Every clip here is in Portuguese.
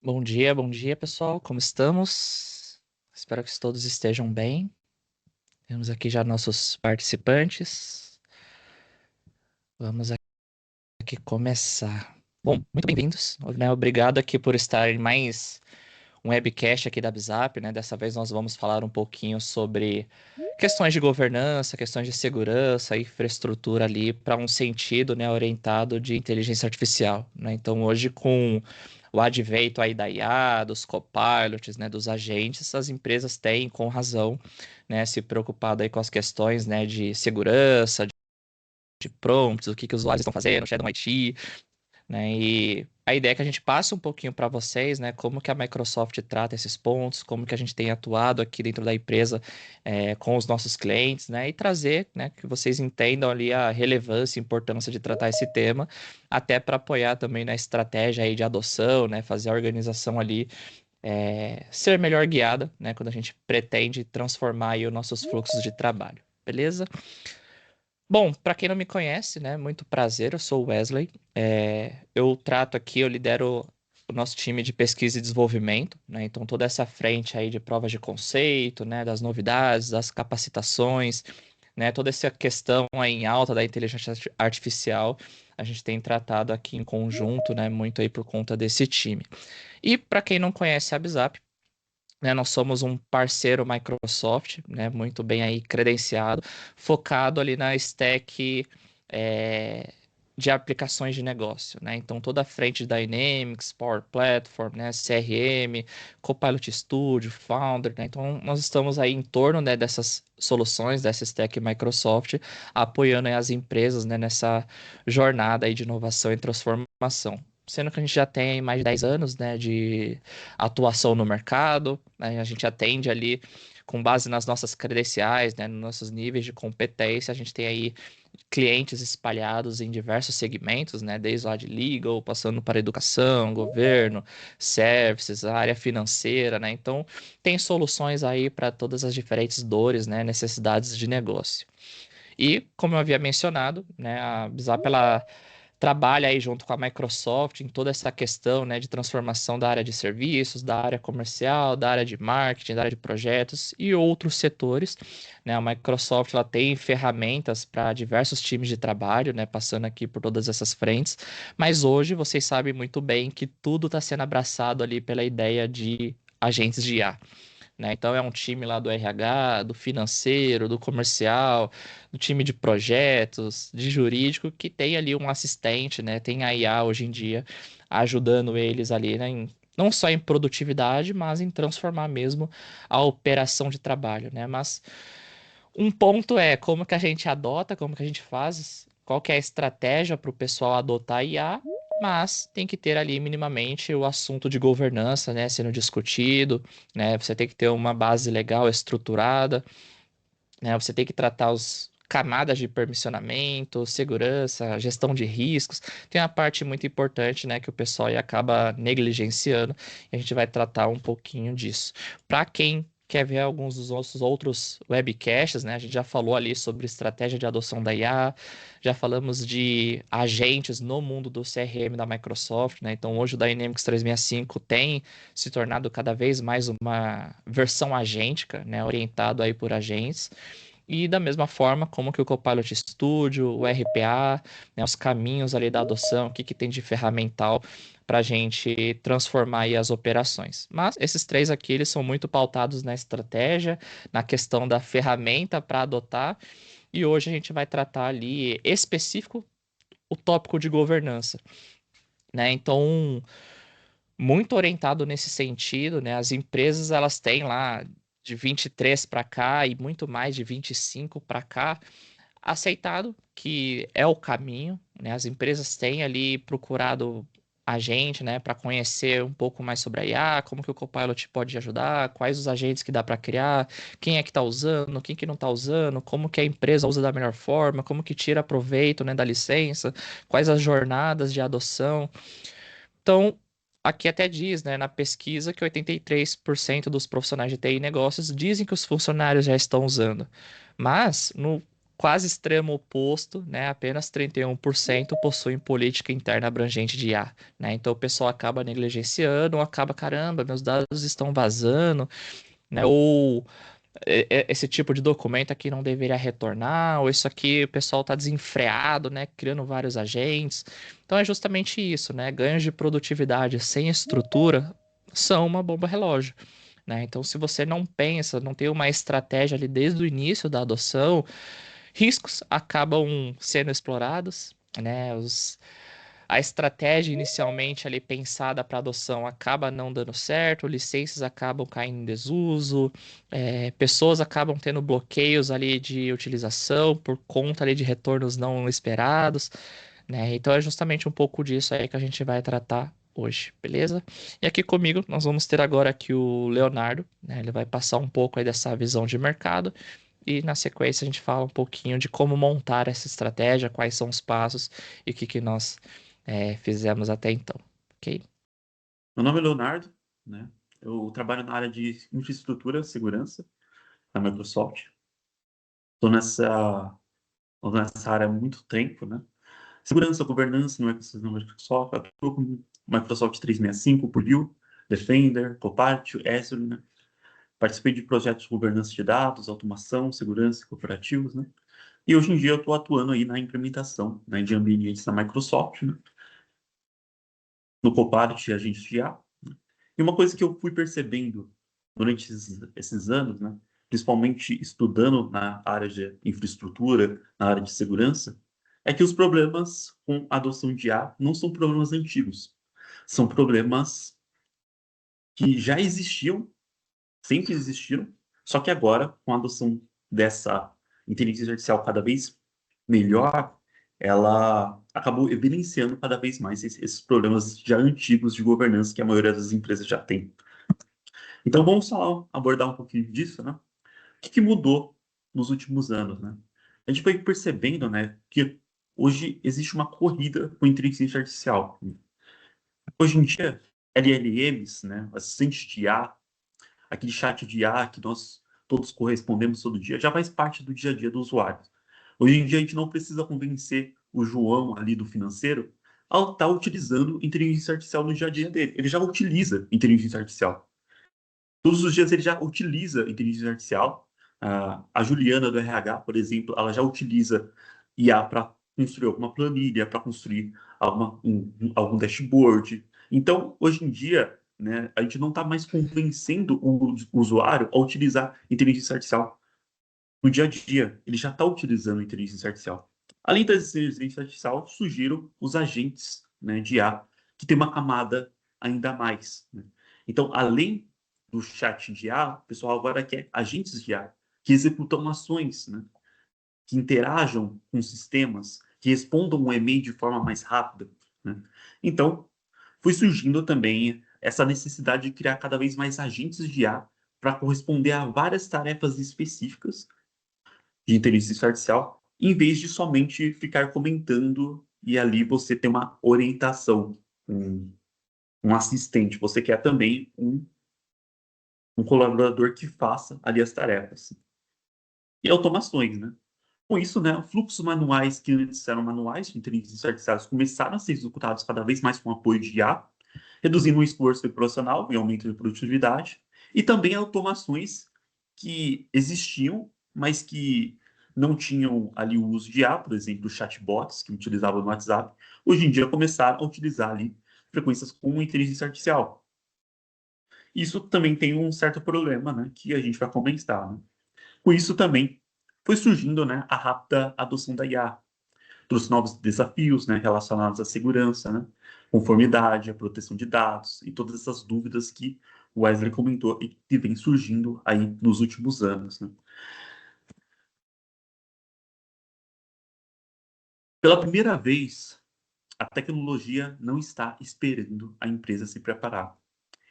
Bom dia, pessoal. Como estamos? Espero que todos estejam bem. Temos aqui já nossos participantes. Vamos aqui começar. Bom, muito bem-vindos, né? Obrigado aqui por estar em mais um webcast aqui da Bizap, né? Dessa vez nós vamos falar um pouquinho sobre questões de governança, questões de segurança, infraestrutura ali para um sentido, né, orientado de inteligência artificial, né? Então, hoje com o advento aí da IA, dos copilots, né, dos agentes, as empresas têm, com razão, né, se preocupado aí com as questões, né, de segurança, de prompts, o que que os usuários estão fazendo, Shadow IT, né? E a ideia é que a gente passe um pouquinho para vocês, né, como que a Microsoft trata esses pontos, como que a gente tem atuado aqui dentro da empresa com os nossos clientes, né, e trazer, né, que vocês entendam ali a relevância e importância de tratar esse tema, até para apoiar também na estratégia aí de adoção, né, fazer a organização ali ser melhor guiada, né, quando a gente pretende transformar aí os nossos fluxos de trabalho, beleza? Bom, para quem não me conhece, né, muito prazer, eu sou o Wesley. Eu trato aqui, eu lidero o nosso time de pesquisa e desenvolvimento, né? Então toda essa frente aí de provas de conceito, né, das novidades, das capacitações, né, toda essa questão aí em alta da inteligência artificial, a gente tem tratado aqui em conjunto, né, muito aí por conta desse time. E para quem não conhece a Bizap, né, nós somos um parceiro Microsoft, né, muito bem aí credenciado, focado ali na stack é, de aplicações de negócio, né? Então toda a frente de Dynamics, Power Platform, né, CRM, Copilot Studio, Founder, né? Então nós estamos aí em torno, né, dessas soluções, dessa stack Microsoft, apoiando aí as empresas, né, nessa jornada aí de inovação e transformação. Sendo que a gente já tem mais de 10 anos, né, de atuação no mercado, né? A gente atende ali com base nas nossas credenciais, né, nos nossos níveis de competência, a gente tem aí clientes espalhados em diversos segmentos, né, desde lá de legal, passando para educação, governo, services, a área financeira, né? Então, tem soluções aí para todas as diferentes dores, né, necessidades de negócio. E, como eu havia mencionado, né, a Bizap, ela trabalha aí junto com a Microsoft em toda essa questão, né, de transformação da área de serviços, da área comercial, da área de marketing, da área de projetos e outros setores, né? A Microsoft ela tem ferramentas para diversos times de trabalho, né, passando aqui por todas essas frentes, mas hoje vocês sabem muito bem que tudo está sendo abraçado ali pela ideia de agentes de IA, né? Então é um time lá do RH, do financeiro, do comercial, do time de projetos, de jurídico, que tem ali um assistente, né? Tem a IA hoje em dia ajudando eles ali, né? Não só em produtividade, mas em transformar mesmo a operação de trabalho, né? Mas um ponto é como que a gente adota, como que a gente faz, qual que é a estratégia para o pessoal adotar IA, mas tem que ter ali minimamente o assunto de governança, né, sendo discutido, né? Você tem que ter uma base legal estruturada, né? Você tem que tratar os camadas de permissionamento, segurança, gestão de riscos. Tem uma parte muito importante, né, que o pessoal aí acaba negligenciando, e a gente vai tratar um pouquinho disso. Para quem quer ver alguns dos nossos outros webcasts, né? A gente já falou ali sobre estratégia de adoção da IA, já falamos de agentes no mundo do CRM da Microsoft, né? Então hoje o Dynamics 365 tem se tornado cada vez mais uma versão agêntica, né? Orientado aí por agentes. E da mesma forma, como que o Copilot Studio, o RPA, né, os caminhos ali da adoção, o que que tem de ferramental para a gente transformar aí as operações. Mas esses três aqui, eles são muito pautados na estratégia, na questão da ferramenta para adotar, e hoje a gente vai tratar ali específico o tópico de governança, né? Então, muito orientado nesse sentido, né? As empresas, elas têm lá de 23 para cá e muito mais de 25 para cá aceitado que é o caminho, né? As empresas têm ali procurado a gente, né, para conhecer um pouco mais sobre a IA, como que o Copilot pode ajudar, quais os agentes que dá para criar, quem é que está usando, quem que não está usando, como que a empresa usa da melhor forma, como que tira proveito, né, da licença, quais as jornadas de adoção. Então, aqui até diz, né, na pesquisa que 83% dos profissionais de TI e negócios dizem que os funcionários já estão usando. Mas, no quase extremo oposto, né? Apenas 31% possuem política interna abrangente de IA, né? Então o pessoal acaba negligenciando, ou acaba, caramba, meus dados estão vazando, né? Ou esse tipo de documento aqui não deveria retornar, ou isso aqui o pessoal está desenfreado, né? Criando vários agentes. Então é justamente isso, né? Ganhos de produtividade sem estrutura são uma bomba relógio. Né? Então, se você não pensa, não tem uma estratégia ali desde o início da adoção, riscos acabam sendo explorados, né? A estratégia inicialmente ali pensada para adoção acaba não dando certo, licenças acabam caindo em desuso, pessoas acabam tendo bloqueios ali de utilização por conta ali de retornos não esperados, né? Então é justamente um pouco disso aí que a gente vai tratar hoje, beleza? E aqui comigo nós vamos ter agora aqui o Leonardo, né? Ele vai passar um pouco aí dessa visão de mercado e na sequência a gente fala um pouquinho de como montar essa estratégia, quais são os passos e o que que nós fizemos até então, ok? Meu nome é Leonardo, né? Eu trabalho na área de infraestrutura e segurança na Microsoft. Tô nessa área há muito tempo, né? Segurança, governança no ecossistema Microsoft. Eu tô com Microsoft 365, Purview, Defender, Copilot, Azure, né? Participei de projetos de governança de dados, automação, segurança e cooperativos, né? E hoje em dia eu estou atuando aí na implementação, né, de ambientes da Microsoft, né? No Copilot, a gente já. E uma coisa que eu fui percebendo durante esses anos, né, principalmente estudando na área de infraestrutura, na área de segurança, é que os problemas com a adoção de IA não são problemas antigos. São problemas que já existiam, sempre existiram, só que agora, com a adoção dessa inteligência artificial cada vez melhor, ela acabou evidenciando cada vez mais esses problemas já antigos de governança que a maioria das empresas já tem. Então vamos só abordar um pouquinho disso, né? O que mudou nos últimos anos, né? A gente foi percebendo, né, que hoje existe uma corrida com inteligência artificial. Hoje em dia, LLMs, né, assistentes de IA, aquele chat de IA que nós todos correspondemos todo dia, já faz parte do dia a dia do usuário. Hoje em dia, a gente não precisa convencer o João ali do financeiro a estar utilizando inteligência artificial no dia a dia dele. Ele já utiliza inteligência artificial. Todos os dias ele já utiliza inteligência artificial. A Juliana do RH, por exemplo, ela já utiliza IA para construir alguma planilha, para construir algum dashboard. Então, hoje em dia, né, a gente não está mais convencendo o usuário a utilizar inteligência artificial no dia a dia. Ele já está utilizando inteligência artificial. Além da inteligência artificial, surgiram os agentes, né, de IA, que tem uma camada ainda mais, né? Então, além do chat de IA, o pessoal agora quer agentes de IA, que executam ações, né, que interajam com sistemas, que respondam um e-mail de forma mais rápida, né? Então, foi surgindo também essa necessidade de criar cada vez mais agentes de IA para corresponder a várias tarefas específicas de inteligência artificial, em vez de somente ficar comentando e ali você ter uma orientação, um, um assistente. Você quer também um colaborador que faça ali as tarefas. E automações, né? Com isso, né, fluxos manuais que antes eram manuais de inteligência artificial começaram a ser executados cada vez mais com apoio de IA, reduzindo o esforço profissional e aumento de produtividade, e também automações que existiam, mas que não tinham ali o uso de IA, por exemplo, chatbots que utilizavam no WhatsApp, hoje em dia começaram a utilizar ali frequências com inteligência artificial. Isso também tem um certo problema, né, que a gente vai comentar, né? Com isso também foi surgindo, né, a rápida adoção da IA. Trouxe novos desafios, né, relacionados à segurança, né, conformidade, à proteção de dados e todas essas dúvidas que o Wesley comentou e que vem surgindo aí nos últimos anos, né. Pela primeira vez, a tecnologia não está esperando a empresa se preparar.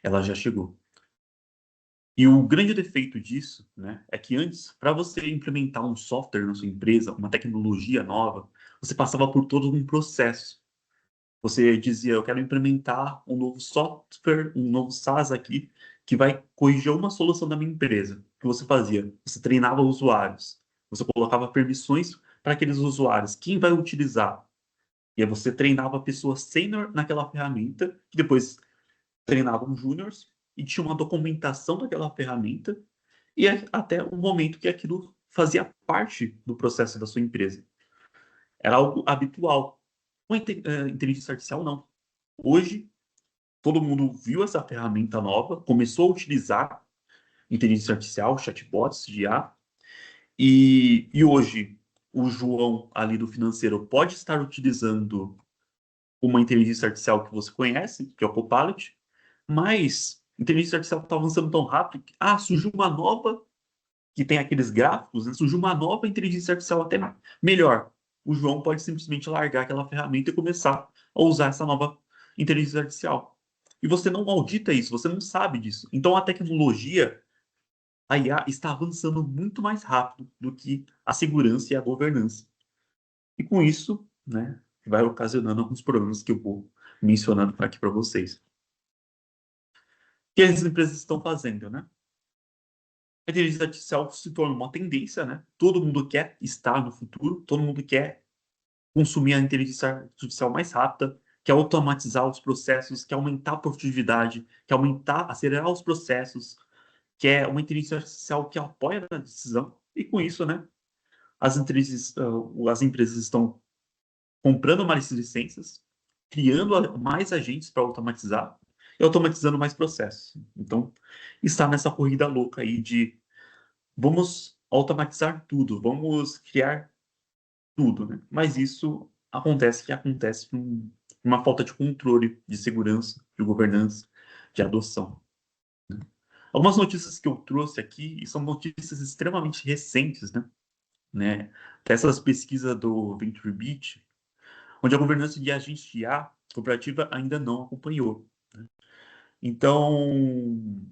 Ela já chegou. E o grande defeito disso, né, é que antes, para você implementar um software na sua empresa, uma tecnologia nova, você passava por todo um processo. Você dizia, eu quero implementar um novo software, um novo SaaS aqui, que vai corrigir uma solução da minha empresa. O que você fazia? Você treinava usuários. Você colocava permissões para aqueles usuários, quem vai utilizar. E aí você treinava pessoas sênior naquela ferramenta, que depois treinavam júniors, e tinha uma documentação daquela ferramenta, e até o momento que aquilo fazia parte do processo da sua empresa. Era algo habitual. Com a inteligência artificial, não. Hoje, todo mundo viu essa ferramenta nova, começou a utilizar inteligência artificial, chatbots de IA, e hoje o João ali do financeiro pode estar utilizando uma inteligência artificial que você conhece, que é o Copilot, mas a inteligência artificial está avançando tão rápido que surgiu uma nova, que tem aqueles gráficos, né? Surgiu uma nova inteligência artificial até melhor. O João pode simplesmente largar aquela ferramenta e começar a usar essa nova inteligência artificial. E você não audita isso, você não sabe disso. Então a tecnologia, a IA, está avançando muito mais rápido do que a segurança e a governança. E com isso, né, vai ocasionando alguns problemas que eu vou mencionando aqui para vocês. O que as empresas estão fazendo, né? A inteligência artificial se torna uma tendência, né? Todo mundo quer estar no futuro, todo mundo quer consumir a inteligência artificial mais rápida, quer automatizar os processos, quer aumentar a produtividade, quer aumentar, acelerar os processos, quer uma inteligência artificial que apoia na decisão. E com isso, né, as empresas estão comprando mais licenças, criando mais agentes para automatizar e automatizando mais processos. Então, está nessa corrida louca aí de vamos automatizar tudo, vamos criar tudo, né? Mas isso acontece por uma falta de controle, de segurança, de governança, de adoção. Algumas notícias que eu trouxe aqui, e são notícias extremamente recentes, né? Dessas pesquisas do VentureBeat, onde a governança de agentes de IA cooperativa ainda não acompanhou. Então,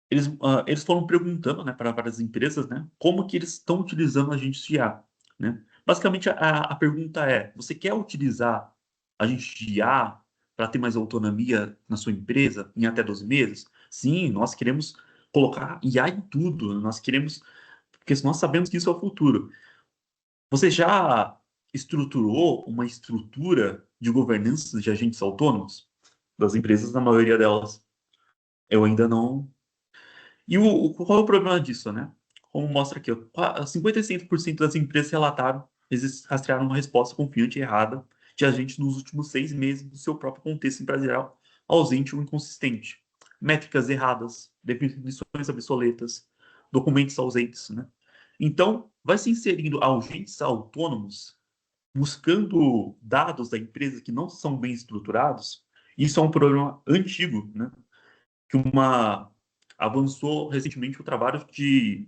eles foram perguntando, né, para várias empresas, né, como que eles estão utilizando agentes de IA, né? Basicamente, a pergunta é: você quer utilizar agentes de IA para ter mais autonomia na sua empresa em até 12 meses? Sim, nós queremos colocar IA em tudo, nós queremos, porque nós sabemos que isso é o futuro. Você já estruturou uma estrutura de governança de agentes autônomos? Das empresas, na maioria delas, eu ainda não. E qual é o problema disso, né? Como mostra aqui, ó, 55% das empresas relataram, eles rastrearam uma resposta confiante e errada de agente nos últimos 6 meses do seu próprio contexto empresarial, ausente ou inconsistente. Métricas erradas, definições obsoletas, documentos ausentes, né? Então, vai se inserindo agentes autônomos buscando dados da empresa que não são bem estruturados. Isso é um problema antigo, né? Que avançou recentemente o trabalho de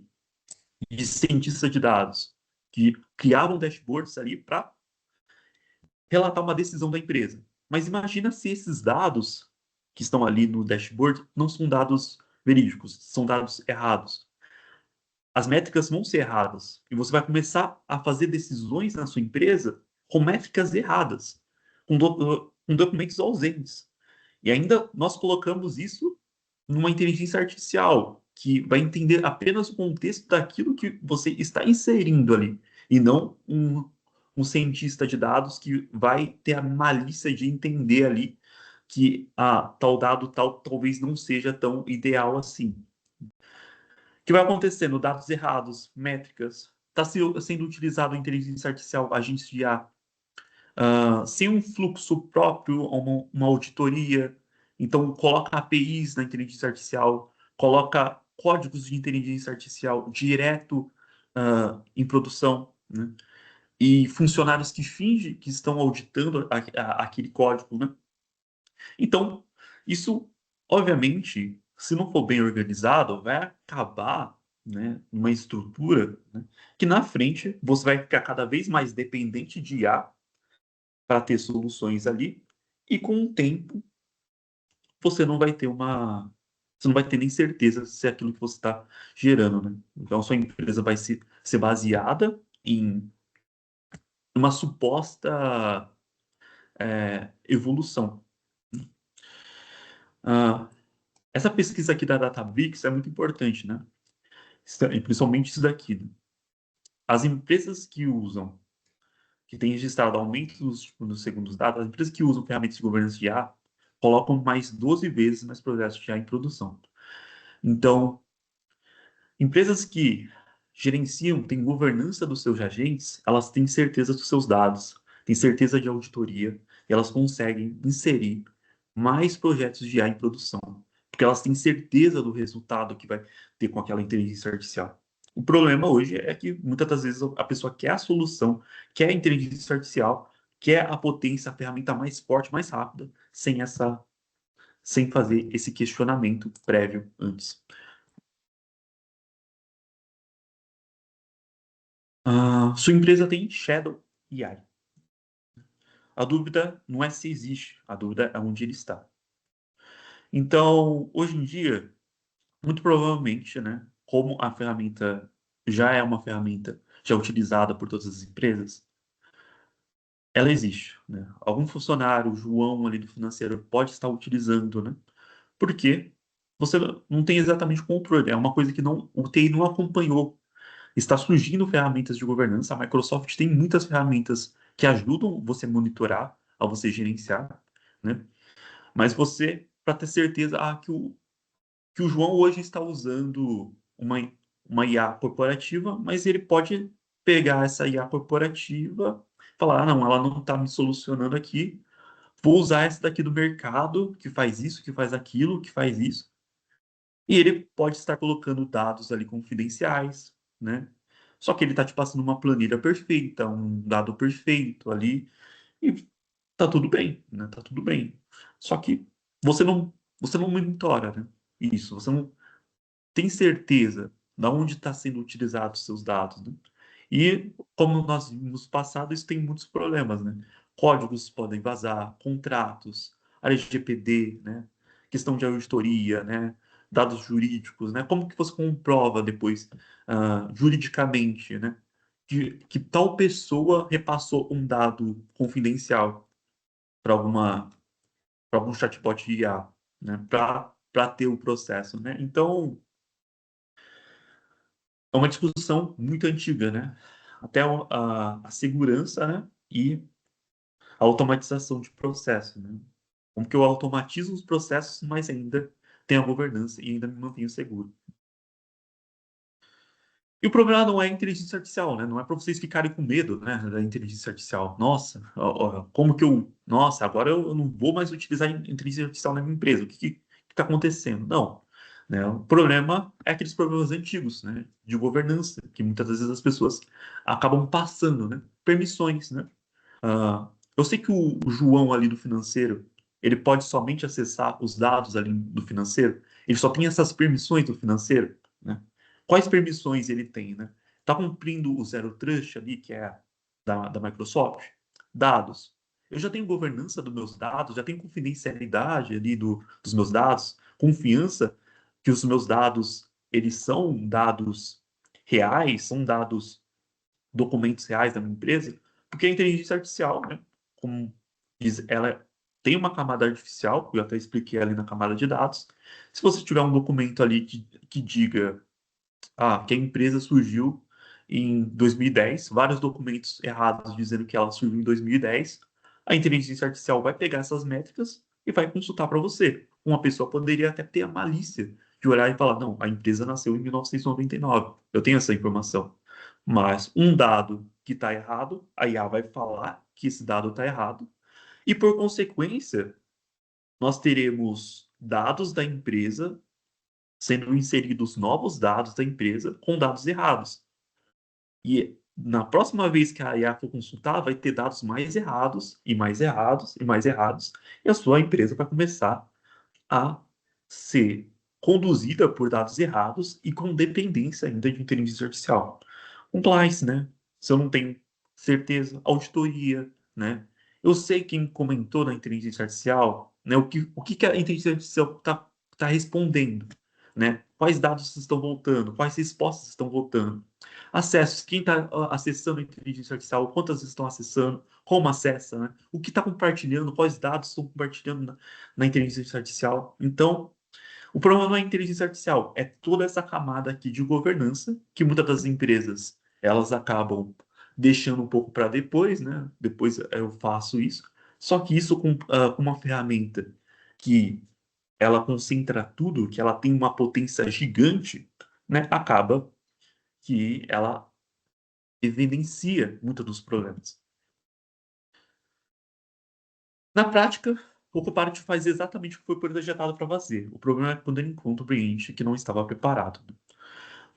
cientista de dados, que criavam dashboards ali para relatar uma decisão da empresa. Mas imagina se esses dados que estão ali no dashboard não são dados verídicos, são dados errados. As métricas vão ser erradas e você vai começar a fazer decisões na sua empresa com métricas erradas, com documentos ausentes. E ainda nós colocamos isso numa inteligência artificial, que vai entender apenas o contexto daquilo que você está inserindo ali, e não um cientista de dados que vai ter a malícia de entender ali que tal dado talvez não seja tão ideal assim. O que vai acontecendo? Dados errados, métricas, está sendo utilizado a inteligência artificial, agentes de IA, sem um fluxo próprio, uma auditoria. Então, coloca APIs na inteligência artificial, coloca códigos de inteligência artificial direto em produção, né? E funcionários que fingem que estão auditando aquele código, né? Então, isso, obviamente, se não for bem organizado, vai acabar, né, numa estrutura, né, que na frente você vai ficar cada vez mais dependente de IA para ter soluções ali, e com o tempo você não vai ter você não vai ter nem certeza se é aquilo que você está gerando, né? Então, sua empresa vai ser baseada em uma suposta evolução. Ah, essa pesquisa aqui da Databricks é muito importante, né? E principalmente isso daqui, né? as empresas que usam, que têm registrado aumentos nos segundos dados, as empresas que usam ferramentas de governança de IA colocam mais 12 vezes mais projetos de IA em produção. Então, empresas que gerenciam, têm governança dos seus agentes, elas têm certeza dos seus dados, têm certeza de auditoria, e elas conseguem inserir mais projetos de IA em produção, porque elas têm certeza do resultado que vai ter com aquela inteligência artificial. O problema hoje é que muitas das vezes a pessoa quer a solução, quer a inteligência artificial, quer a potência, a ferramenta mais forte, mais rápida, sem fazer esse questionamento prévio antes. Sua empresa tem Shadow AI. A dúvida não é se existe, a dúvida é onde ele está. Então, hoje em dia, muito provavelmente, né, como a ferramenta já é uma ferramenta já utilizada por todas as empresas, ela existe, né? Algum funcionário, o João ali do financeiro, pode estar utilizando, né? Porque você não tem exatamente controle, é uma coisa que não, o TI não acompanhou. Está surgindo ferramentas de governança. A Microsoft tem muitas ferramentas que ajudam você a monitorar, a você gerenciar, né? Mas você, para ter certeza que o João hoje está usando uma IA corporativa, mas ele pode pegar essa IA corporativa e falar, ah, não, ela não está me solucionando aqui, vou usar essa daqui do mercado, que faz isso, que faz aquilo, que faz isso. E ele pode estar colocando dados ali confidenciais, né? Só que ele está te passando uma planilha perfeita, um dado perfeito ali, e tá tudo bem, né? Tá tudo bem. Só que você não, você não monitora, né? Isso, você não tem certeza de onde está sendo utilizados os seus dados, né? E, como nós vimos no passado, isso tem muitos problemas, né? Códigos podem vazar, contratos, LGPD, né? Questão de auditoria, né? Dados jurídicos, né? Como que você comprova depois, juridicamente, né? Que tal pessoa repassou um dado confidencial para para algum chatbot de IA, né? Para ter o processo, né? Então, é uma discussão muito antiga, né? Até a segurança, né? E a automatização de processo, né? Como que eu automatizo os processos, mas ainda tenho a governança e ainda me mantenho seguro. E o problema não é a inteligência artificial, né? Não é para vocês ficarem com medo, né, da inteligência artificial. Nossa, como que eu... Nossa, agora eu não vou mais utilizar a inteligência artificial na minha empresa. O que está acontecendo? Não. Né? O problema é aqueles problemas antigos, né? De governança, que muitas vezes as pessoas acabam passando, né? Permissões, né? Eu sei que o João ali do financeiro, ele pode somente acessar os dados ali do financeiro, ele só tem essas permissões do financeiro, né? Quais permissões ele tem, né? Tá cumprindo o Zero Trust ali, que é da Microsoft? Dados. Eu já tenho governança dos meus dados, já tenho confidencialidade ali dos meus dados, confiança que os meus dados, eles são dados reais, são dados documentos reais da minha empresa, porque a inteligência artificial, né, como diz, ela tem uma camada artificial, eu até expliquei ali na camada de dados. Se você tiver um documento ali que diga que a empresa surgiu em 2010, vários documentos errados dizendo que ela surgiu em 2010, a inteligência artificial vai pegar essas métricas e vai consultar para você. Uma pessoa poderia até ter a malícia de olhar e falar: não, a empresa nasceu em 1999, eu tenho essa informação. Mas um dado que está errado, a IA vai falar que esse dado está errado, e por consequência, nós teremos dados da empresa sendo inseridos novos dados da empresa com dados errados. E na próxima vez que a IA for consultar, vai ter dados mais errados, e mais errados, e mais errados, e a sua empresa vai começar a ser conduzida por dados errados e com dependência ainda de inteligência artificial. Compliance, né? Se eu não tenho certeza, auditoria, né? Eu sei quem comentou na inteligência artificial, né? O que a inteligência artificial tá respondendo, né? Quais dados estão voltando, quais respostas estão voltando. Acessos, quem está acessando a inteligência artificial, quantas estão acessando, como acessa, né? O que está compartilhando, quais dados estão compartilhando na inteligência artificial. Então, o problema não é a inteligência artificial, é toda essa camada aqui de governança que muitas das empresas elas acabam deixando um pouco para depois, né? Depois eu faço isso. Só que isso com uma ferramenta que ela concentra tudo, que ela tem uma potência gigante, né? Acaba que ela evidencia muitos dos problemas. Na prática, o Copilot faz exatamente o que foi projetado para fazer. O problema é quando ele encontra um cliente que não estava preparado.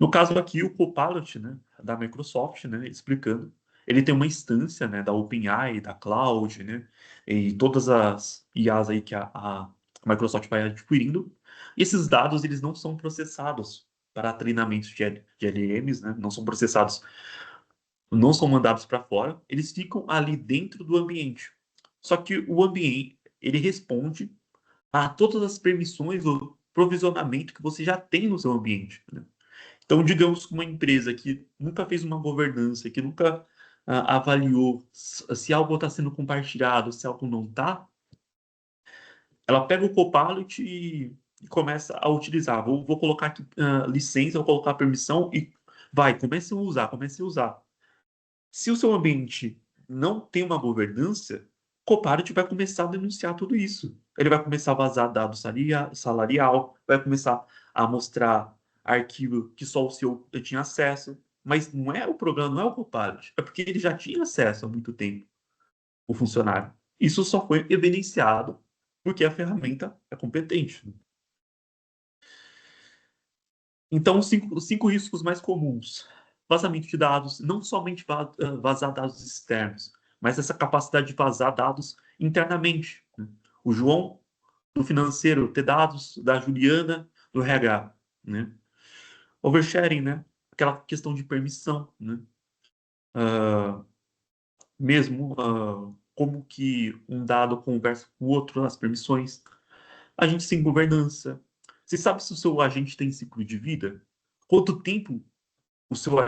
No caso aqui, o Copilot, né, da Microsoft, né, explicando, ele tem uma instância, né, da OpenAI, da Cloud, né, e todas as IAs aí que a Microsoft vai adquirindo. E esses dados, eles não são processados para treinamentos de LLMs, né, não são processados, não são mandados para fora, eles ficam ali dentro do ambiente. Só que o ambiente, ele responde a todas as permissões ou provisionamento que você já tem no seu ambiente, né? Então, digamos que uma empresa que nunca fez uma governança, que nunca avaliou se algo está sendo compartilhado, se algo não está, ela pega o Copilot e começa a utilizar. Vou colocar aqui licença, vou colocar permissão e vai, comece a usar, comece a usar. Se o seu ambiente não tem uma governança, o Copilot vai começar a denunciar tudo isso. Ele vai começar a vazar dados salarial, vai começar a mostrar arquivo que só o seu tinha acesso. Mas não é o problema, não é o Copilot. É porque ele já tinha acesso há muito tempo, o funcionário. Isso só foi evidenciado porque a ferramenta é competente. Então, os cinco riscos mais comuns. Vazamento de dados, não somente vazar dados externos, mas essa capacidade de vazar dados internamente, né? O João, do financeiro, ter dados da Juliana, do RH, né? Oversharing, né? Aquela questão de permissão, né? Ah, mesmo como que um dado conversa com o outro nas permissões. Agente sem governança. Você sabe se o seu agente tem ciclo de vida? Quanto tempo o seu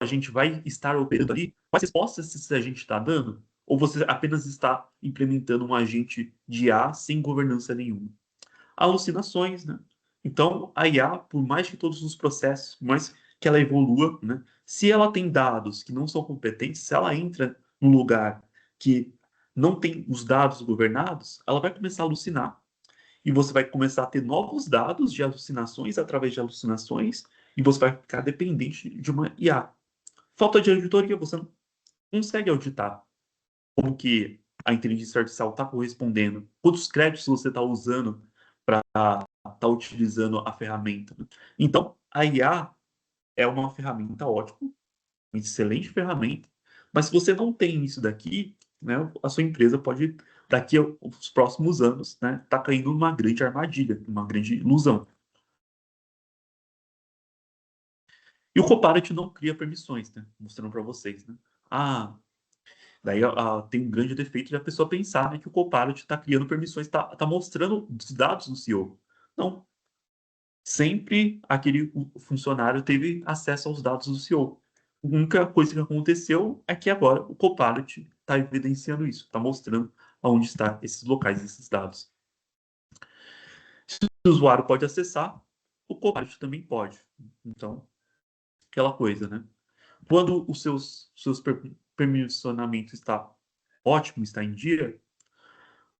a gente vai estar operando ali? Quais respostas esse agente está dando? Ou você apenas está implementando um agente de IA sem governança nenhuma? Alucinações, né? Então, a IA, por mais que todos os processos, por mais que ela evolua, né? Se ela tem dados que não são competentes, se ela entra num lugar que não tem os dados governados, ela vai começar a alucinar. E você vai começar a ter novos dados de alucinações através de alucinações, e você vai ficar dependente de uma IA. Falta de auditoria, você não consegue auditar como que a inteligência artificial está correspondendo, quantos créditos você está usando para estar utilizando a ferramenta. Então, a IA é uma ferramenta ótima, uma excelente ferramenta, mas se você não tem isso daqui, né, a sua empresa pode, daqui aos próximos anos, né, tá caindo numa grande armadilha, numa grande ilusão. E o Copilot não cria permissões, né, mostrando para vocês, né. Ah, daí tem um grande defeito de a pessoa pensar, né, que o Copilot está criando permissões, está mostrando os dados do CEO. Não. Sempre aquele funcionário teve acesso aos dados do CEO. A única coisa que aconteceu é que agora o Copilot está evidenciando isso, está mostrando aonde estão esses locais, esses dados. Se o usuário pode acessar, o Copilot também pode. Então, aquela coisa, né? Quando os seus permissionamento está ótimo, está em dia,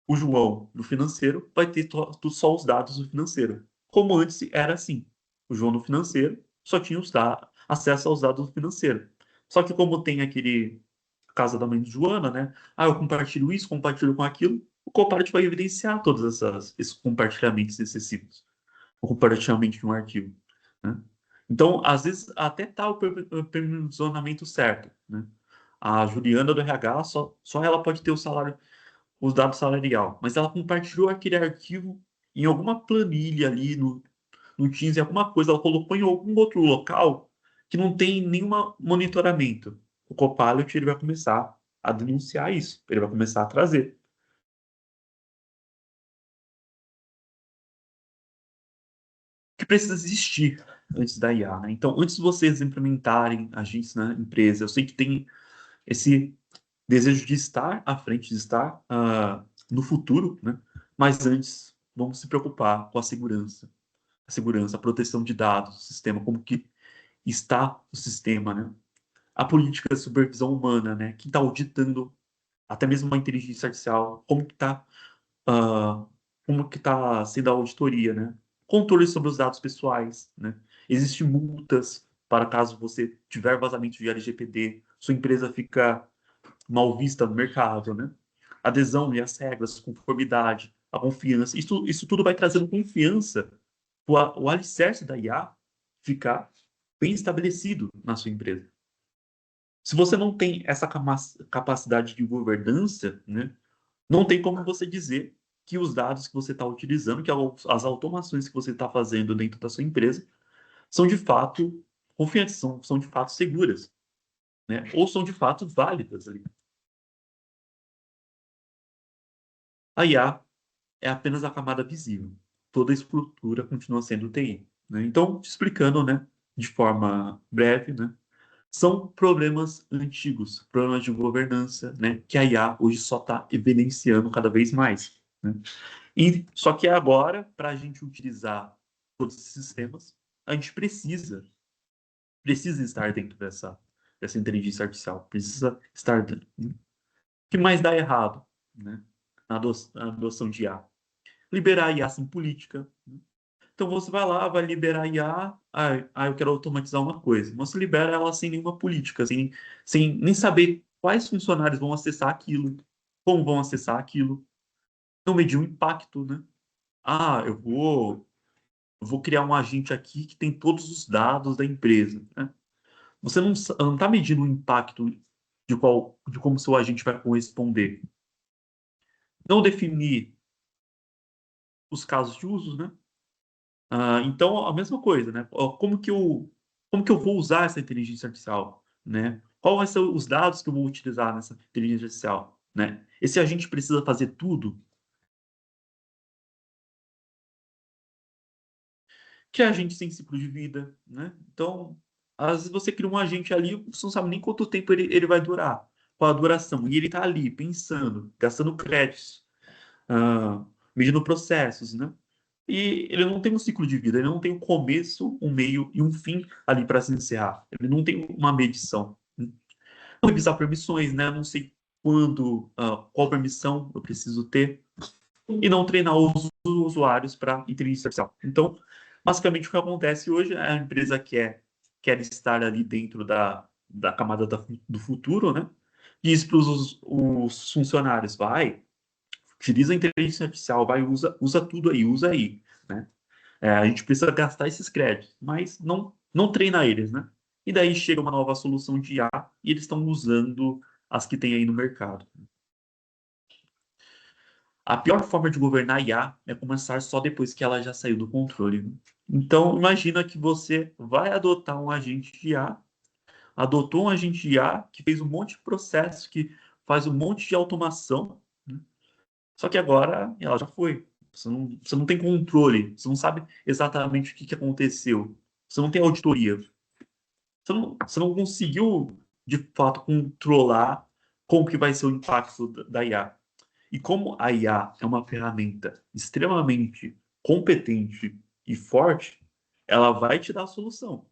o João do financeiro vai ter só os dados do financeiro. Como antes era assim. O João do financeiro só tinha acesso aos dados do financeiro. Só que como tem aquele casa da mãe de Joana, né? Ah, eu compartilho isso, compartilho com aquilo. O Copilot vai evidenciar todos esses compartilhamentos excessivos. O compartilhamento de um arquivo, né? Então, às vezes, até tá o permissionamento certo, né? A Juliana do RH, só ela pode ter o salário, os dados salarial, mas ela compartilhou aquele arquivo em alguma planilha ali no Teams, em alguma coisa, ela colocou em algum outro local que não tem nenhum monitoramento. O Copilot ele vai começar a denunciar isso, ele vai começar a trazer. O que precisa existir antes da IA, né? Então, antes de vocês implementarem agentes na empresa, eu sei que tem esse desejo de estar à frente, de estar no futuro, né? Mas antes, vamos se preocupar com a segurança, a proteção de dados, o sistema, como que está o sistema, né? a política de supervisão humana, né? Quem está auditando até mesmo uma inteligência artificial, ah, como que está sendo a auditoria, né? Controle sobre os dados pessoais, né? Existem multas para caso você tiver vazamento de LGPD, sua empresa fica mal vista no mercado, né? Adesão e as regras, conformidade, a confiança. Isso tudo vai trazendo confiança, o alicerce da IA ficar bem estabelecido na sua empresa. Se você não tem essa capacidade de governança, né, não tem como você dizer que os dados que você está utilizando, que as automações que você está fazendo dentro da sua empresa, são de fato confiantes, são de fato seguras, né? Ou são de fato válidas ali. A IA é apenas a camada visível. Toda a estrutura continua sendo TI, né? Então, te explicando, né, de forma breve, né, são problemas antigos, problemas de governança, né, que a IA hoje só está evidenciando cada vez mais, né? E, só que agora, para a gente utilizar todos esses sistemas, a gente precisa estar dentro dessa inteligência artificial, precisa estar dentro. O que mais dá errado, né, na adoção de IA? Liberar IA sem política. Então você vai lá, vai liberar IA, eu quero automatizar uma coisa. Você libera ela sem nenhuma política, sem nem saber quais funcionários vão acessar aquilo, como vão acessar aquilo, não medir o impacto, né? Eu vou criar um agente aqui que tem todos os dados da empresa, né? Você não está medindo o impacto de como seu agente vai corresponder. Não definir os casos de uso, né? Então, a mesma coisa, né? Como que eu vou usar essa inteligência artificial, né? Qual vai ser os dados que eu vou utilizar nessa inteligência artificial, né? Esse agente precisa fazer tudo que é agente sem ciclo de vida, né? Então, às vezes você cria um agente ali, você não sabe nem quanto tempo ele vai durar, qual a duração, e ele está ali pensando, gastando créditos, ah, medindo processos, né? E ele não tem um ciclo de vida, ele não tem um começo, um meio e um fim ali para se encerrar. Ele não tem uma medição. Não revisar permissões, né? Eu não sei qual permissão eu preciso ter e não treinar os usuários para inteligência artificial. Então, basicamente, o que acontece hoje é a empresa quer estar ali dentro da camada do futuro, né? Diz para os funcionários, utiliza a inteligência artificial, usa tudo aí, usa aí, né? A gente precisa gastar esses créditos, mas não treina eles, né? E daí chega uma nova solução de IA e eles estão usando as que tem aí no mercado. A pior forma de governar a IA é começar só depois que ela já saiu do controle, né? Então, imagina que você vai adotar um agente de IA, adotou um agente de IA que fez um monte de processo, que faz um monte de automação, né? Só que agora ela já foi. Você não tem controle, você não sabe exatamente o que aconteceu. Você não tem auditoria. Você não conseguiu, de fato, controlar como que vai ser o impacto da IA. E como a IA é uma ferramenta extremamente competente e forte, ela vai te dar a solução.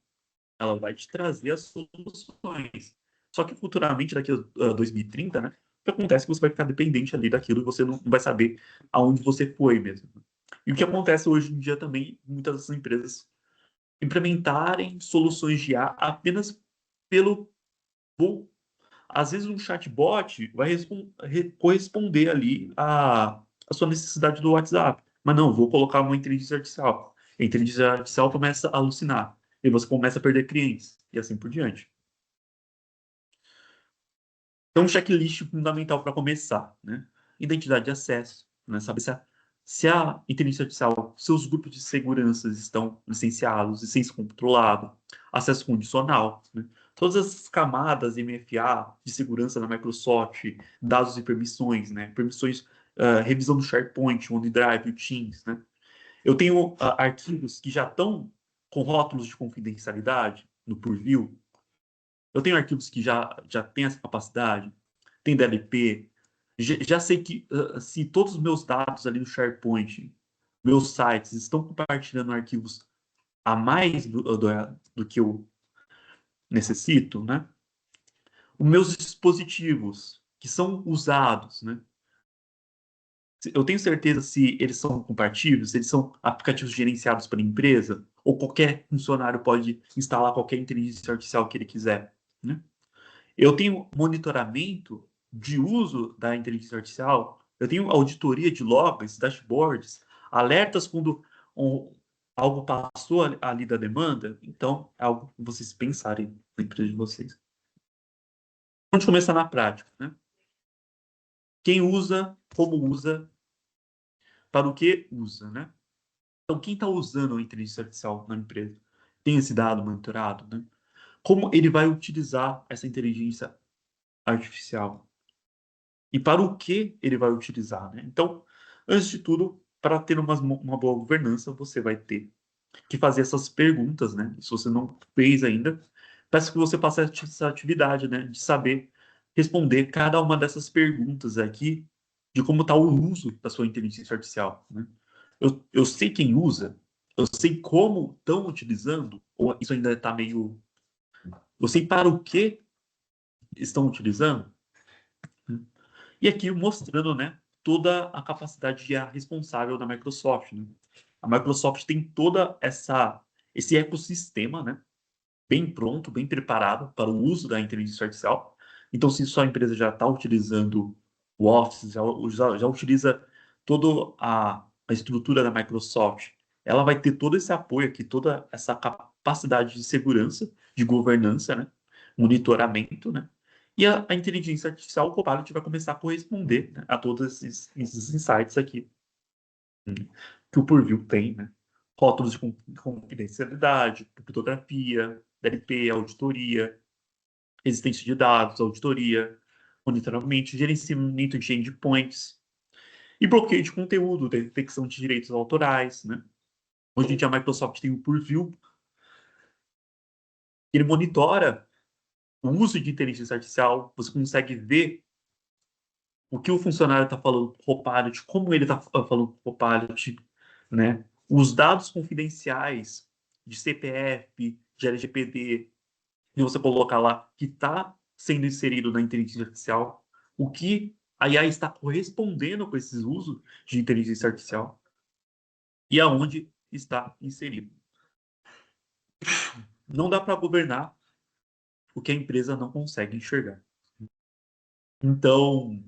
Ela vai te trazer as soluções. Só que futuramente, daqui a 2030, né? O que acontece é que você vai ficar dependente ali daquilo e você não vai saber aonde você foi mesmo. E o que acontece hoje em dia também, muitas das empresas implementarem soluções de IA apenas pelo. Às vezes um chatbot vai corresponder ali à sua necessidade do WhatsApp. Mas não, vou colocar uma inteligência artificial. A inteligência artificial começa a alucinar. E você começa a perder clientes. E assim por diante. Então, um checklist fundamental para começar, né? Identidade de acesso, né? Saber se a inteligência artificial, seus grupos de segurança estão licenciados, licença controlado, acesso condicional, né? Todas as camadas MFA de segurança da Microsoft, dados e permissões, né? Permissões, revisão do SharePoint, OneDrive, o Teams, né? Eu tenho arquivos que já estão com rótulos de confidencialidade no Purview. Eu tenho arquivos que já têm essa capacidade, tem DLP. Já sei que se todos os meus dados ali no SharePoint, meus sites estão compartilhando arquivos a mais do que eu necessito, né? os meus dispositivos que são usados, né? Eu tenho certeza se eles são compatíveis, se eles são aplicativos gerenciados pela empresa, ou qualquer funcionário pode instalar qualquer inteligência artificial que ele quiser, né? Eu tenho monitoramento de uso da inteligência artificial, eu tenho auditoria de logs, dashboards, alertas quando um- algo passou ali da demanda. Então, é algo que vocês pensarem na empresa de vocês. Vamos começar na prática, né? Quem usa, como usa, para o que usa, né? Então, quem está usando a inteligência artificial na empresa tem esse dado monitorado, né? Como ele vai utilizar essa inteligência artificial? E para o que ele vai utilizar, né? Então, antes de tudo, para ter uma boa governança, você vai ter que fazer essas perguntas, né? E se você não fez ainda, peço que você faça essa atividade, né? De saber responder cada uma dessas perguntas aqui, de como está o uso da sua inteligência artificial, né? Eu sei quem usa, eu sei como estão utilizando, ou isso ainda está meio. Eu sei para o que estão utilizando, né? E aqui mostrando, né, toda a capacidade de IA responsável da Microsoft, né? A Microsoft tem toda esse ecossistema, né, bem pronto, bem preparado para o uso da inteligência artificial. Então, se sua empresa já está utilizando o Office, já utiliza toda a estrutura da Microsoft, ela vai ter todo esse apoio aqui, toda essa capacidade de segurança, de governança, né? Monitoramento, né? E a inteligência artificial, o Copilot, vai começar a corresponder, né, a todos esses insights aqui, né, que o Purview tem, né? Rótulos de confidencialidade, criptografia, DLP, auditoria, existência de dados, auditoria, monitoramento, gerenciamento de endpoints e bloqueio de conteúdo, detecção de direitos autorais, né? Hoje em dia a Microsoft tem o Purview, ele monitora o uso de inteligência artificial, você consegue ver o que o funcionário está falando com o Copilot, como ele está falando com o Copilot, né? Os dados confidenciais de CPF, de LGPD, e você colocar lá que está sendo inserido na inteligência artificial, o que a IA está correspondendo com esses usos de inteligência artificial e aonde está inserido. Não dá para governar o que a empresa não consegue enxergar. Então,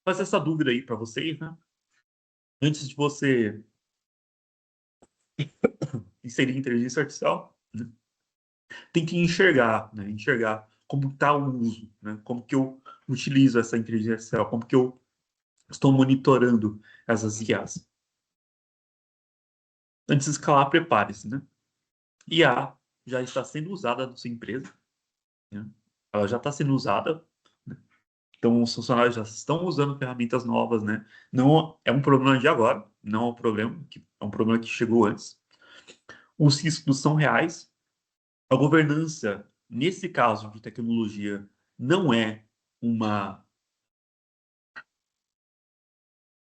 faz essa dúvida aí para vocês, né? Antes de você inserir inteligência artificial, né? Tem que enxergar, né? Enxergar como está o uso, né? Como que eu utilizo essa inteligência artificial, como que eu estou monitorando essas IAs. Antes de escalar, prepare-se, né? IA já está sendo usada na sua empresa, né? Ela já está sendo usada, né? Então os funcionários já estão usando ferramentas novas, né? Não é um problema de agora, não é um problema é um problema que chegou antes. Os riscos são reais. A governança, nesse caso de tecnologia, não é uma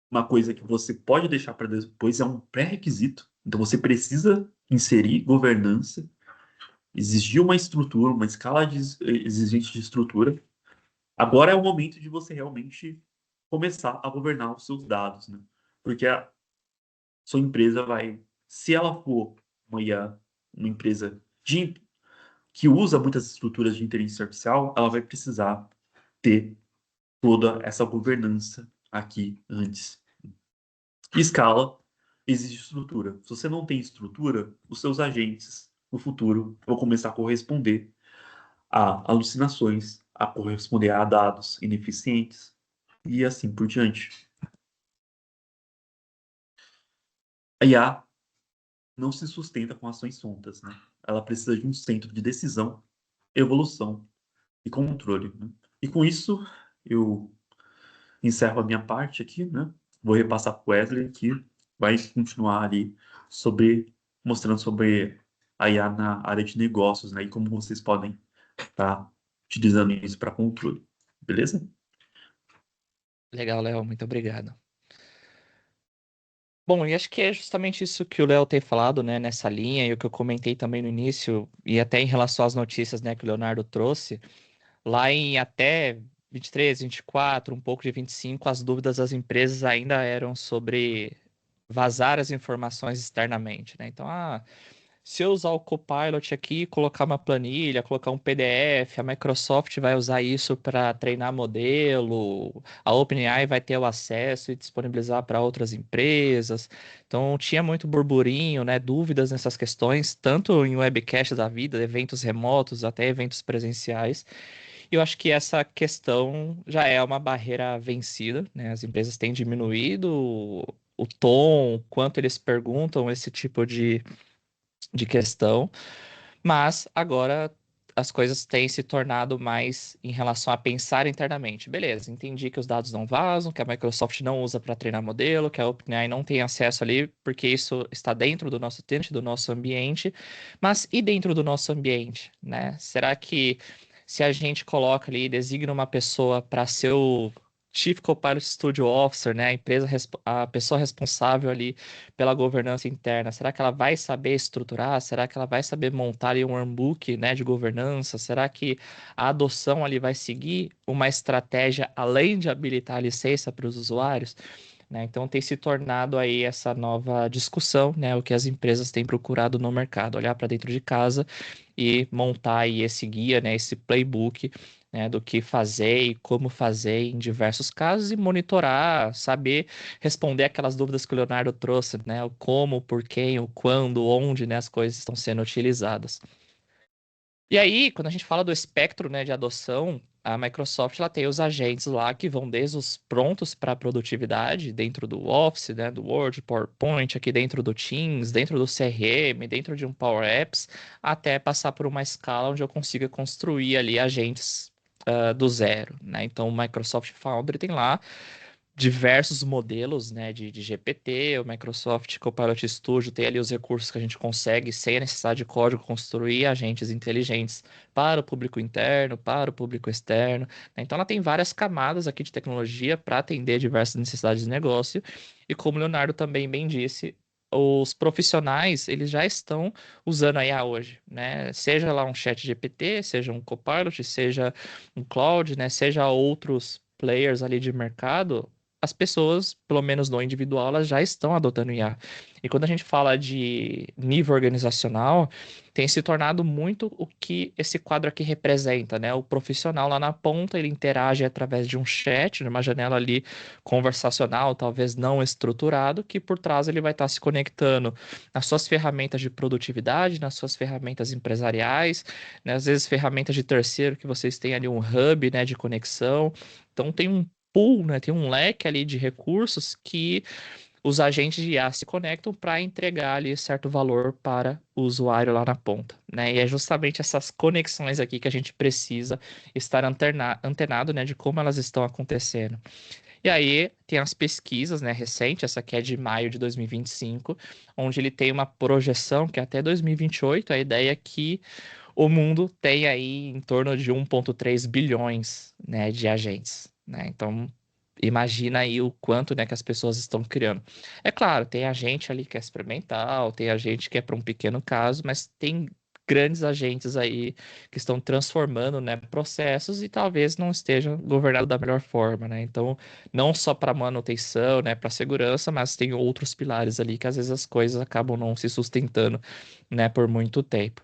uma coisa que você pode deixar para depois, é um pré-requisito. Então você precisa inserir governança, exigir uma estrutura, uma escala exigente de estrutura. Agora é o momento de você realmente começar a governar os seus dados, né? Porque a sua empresa vai, se ela for uma IA, uma empresa que usa muitas estruturas de inteligência artificial, ela vai precisar ter toda essa governança aqui antes. Escala exige estrutura. Se você não tem estrutura, os seus agentes no futuro vão começar a corresponder a alucinações, a corresponder a dados ineficientes e assim por diante. A IA não se sustenta com ações soltas, né? Ela precisa de um centro de decisão, evolução e controle, né? E com isso, eu encerro a minha parte aqui, né? Vou repassar para o Wesley, que vai continuar ali mostrando sobre a IA na área de negócios, né? E como vocês podem estar utilizando isso para controle. Beleza? Legal, Léo, muito obrigado. Bom, e acho que é justamente isso que o Léo tem falado, né, nessa linha, e o que eu comentei também no início, e até em relação às notícias, né, que o Leonardo trouxe. Lá em até 23, 24, um pouco de 25, as dúvidas das empresas ainda eram sobre vazar as informações externamente, né? Então, se eu usar o Copilot aqui, colocar uma planilha, colocar um PDF, a Microsoft vai usar isso para treinar modelo, a OpenAI vai ter o acesso e disponibilizar para outras empresas. Então tinha muito burburinho, né, dúvidas nessas questões, tanto em webcast da vida, eventos remotos, até eventos presenciais. E eu acho que essa questão já é uma barreira vencida, né? As empresas têm diminuído o tom, quanto eles perguntam esse tipo de questão, mas agora as coisas têm se tornado mais em relação a pensar internamente. Beleza, entendi que os dados não vazam, que a Microsoft não usa para treinar modelo, que a OpenAI não tem acesso ali, porque isso está dentro do nosso tenant, do nosso ambiente. Mas e dentro do nosso ambiente, né? Será que se a gente coloca ali, designa uma pessoa para ser o Chief Copilot Studio Officer, né? A pessoa responsável ali pela governança interna? Será que ela vai saber estruturar? Será que ela vai saber montar ali um workbook, né, de governança? Será que a adoção ali vai seguir uma estratégia além de habilitar a licença para os usuários? Né? Então tem se tornado aí essa nova discussão, né, o que as empresas têm procurado no mercado, olhar para dentro de casa e montar aí esse guia, né, esse playbook, né, do que fazer e como fazer em diversos casos e monitorar, saber responder aquelas dúvidas que o Leonardo trouxe, né, o como, o porquê, o quando, onde, né, as coisas estão sendo utilizadas. E aí, quando a gente fala do espectro, né, de adoção, a Microsoft ela tem os agentes lá que vão desde os prontos para produtividade, dentro do Office, né, do Word, PowerPoint, aqui dentro do Teams, dentro do CRM, dentro de um Power Apps, até passar por uma escala onde eu consiga construir ali agentes do zero, né? Então, o Microsoft Foundry tem lá diversos modelos, né, de GPT, o Microsoft Copilot Studio tem ali os recursos que a gente consegue, sem a necessidade de código, construir agentes inteligentes para o público interno, para o público externo, né? Então ela tem várias camadas aqui de tecnologia para atender diversas necessidades de negócio, e como o Leonardo também bem disse, os profissionais, eles já estão usando a IA hoje, né? Seja lá um chat GPT, seja um Copilot, seja um Cloud, né? Seja outros players ali de mercado, as pessoas, pelo menos no individual, elas já estão adotando IA. E quando a gente fala de nível organizacional, tem se tornado muito o que esse quadro aqui representa, né? O profissional lá na ponta, ele interage através de um chat, numa janela ali conversacional, talvez não estruturado, que por trás ele vai estar se conectando nas suas ferramentas de produtividade, nas suas ferramentas empresariais, né? Às vezes ferramentas de terceiro que vocês têm ali um hub, né, de conexão. Então tem um pool, né, tem um leque ali de recursos que os agentes de IA se conectam para entregar ali certo valor para o usuário lá na ponta, né? E é justamente essas conexões aqui que a gente precisa estar antenado, né, de como elas estão acontecendo. E aí tem as pesquisas, né, recente, essa aqui é de maio de 2025, onde ele tem uma projeção que até 2028 a ideia é que o mundo tem aí em torno de 1,3 bilhões, né, de agentes, né? Então, imagina aí o quanto, né, que as pessoas estão criando. É claro, tem agente ali que é experimental, tem agente que é para um pequeno caso, mas tem grandes agentes aí que estão transformando, né, processos e talvez não esteja governado da melhor forma, né? Então, não só para manutenção, né, para segurança, mas tem outros pilares ali que às vezes as coisas acabam não se sustentando, né, por muito tempo.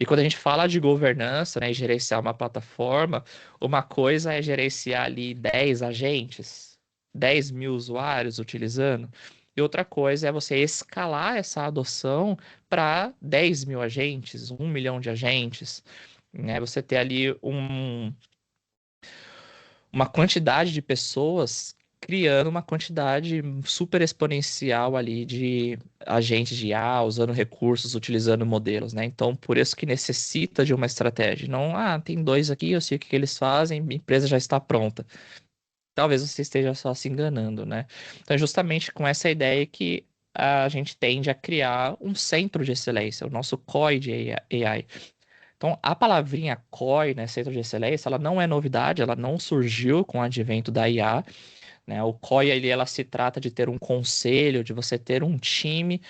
E quando a gente fala de governança, né, e gerenciar uma plataforma, uma coisa é gerenciar ali 10 agentes, 10 mil usuários utilizando, e outra coisa é você escalar essa adoção para 10 mil agentes, 1 milhão de agentes, né? Você ter ali uma quantidade de pessoas criando uma quantidade super exponencial ali de agentes de IA, usando recursos, utilizando modelos, né? Então, por isso que necessita de uma estratégia. Não, tem dois aqui, eu sei o que eles fazem, minha empresa já está pronta. Talvez você esteja só se enganando, né? Então, é justamente com essa ideia que a gente tende a criar um centro de excelência, o nosso COI de AI. Então, a palavrinha COI, né, Centro de Excelência, ela não é novidade, ela não surgiu com o advento da IA, né? O COI, ela se trata de ter um conselho, de você ter um time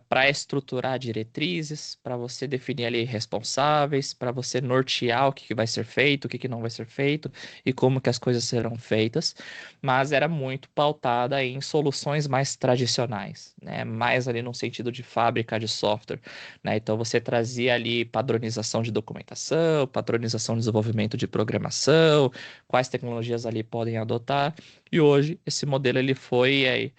para estruturar diretrizes, para você definir ali responsáveis, para você nortear o que que vai ser feito, o que que não vai ser feito e como que as coisas serão feitas, mas era muito pautada em soluções mais tradicionais, né? Mais ali no sentido de fábrica de software, né? Então você trazia ali padronização de documentação, padronização de desenvolvimento de programação, quais tecnologias ali podem adotar, e hoje esse modelo ele foi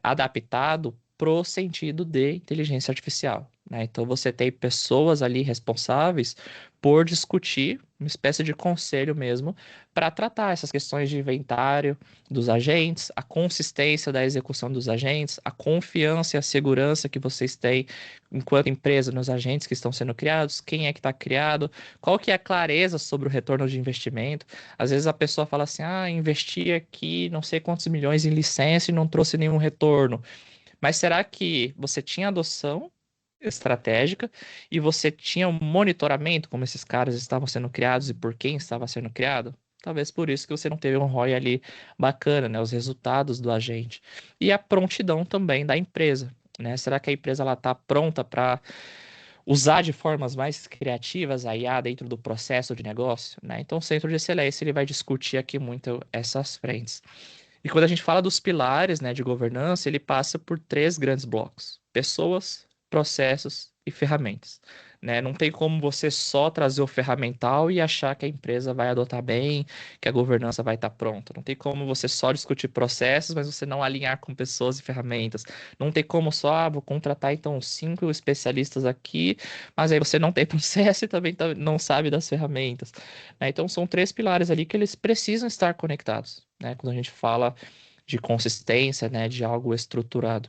adaptado pro sentido de inteligência artificial, né? Então você tem pessoas ali responsáveis por discutir uma espécie de conselho mesmo para tratar essas questões de inventário dos agentes, a consistência da execução dos agentes, a confiança e a segurança que vocês têm enquanto empresa nos agentes que estão sendo criados, quem é que está criado, qual que é a clareza sobre o retorno de investimento. Às vezes a pessoa fala assim, investi aqui não sei quantos milhões em licença e não trouxe nenhum retorno. Mas será que você tinha adoção estratégica e você tinha um monitoramento como esses caras estavam sendo criados e por quem estava sendo criado? Talvez por isso que você não teve um ROI ali bacana, né? Os resultados do agente. E a prontidão também da empresa, né? Será que a empresa ela está pronta para usar de formas mais criativas a IA dentro do processo de negócio, né? Então, o Centro de Excelência ele vai discutir aqui muito essas frentes. E quando a gente fala dos pilares, né, de governança, ele passa por três grandes blocos: pessoas, processos e ferramentas. Né? Não tem como você só trazer o ferramental e achar que a empresa vai adotar bem, que a governança vai estar pronta. Não tem como você só discutir processos, mas você não alinhar com pessoas e ferramentas. Não tem como só, vou contratar então 5 especialistas aqui, mas aí você não tem processo e também não sabe das ferramentas. Né? Então são três pilares ali que eles precisam estar conectados, né? Quando a gente fala de consistência, né, de algo estruturado.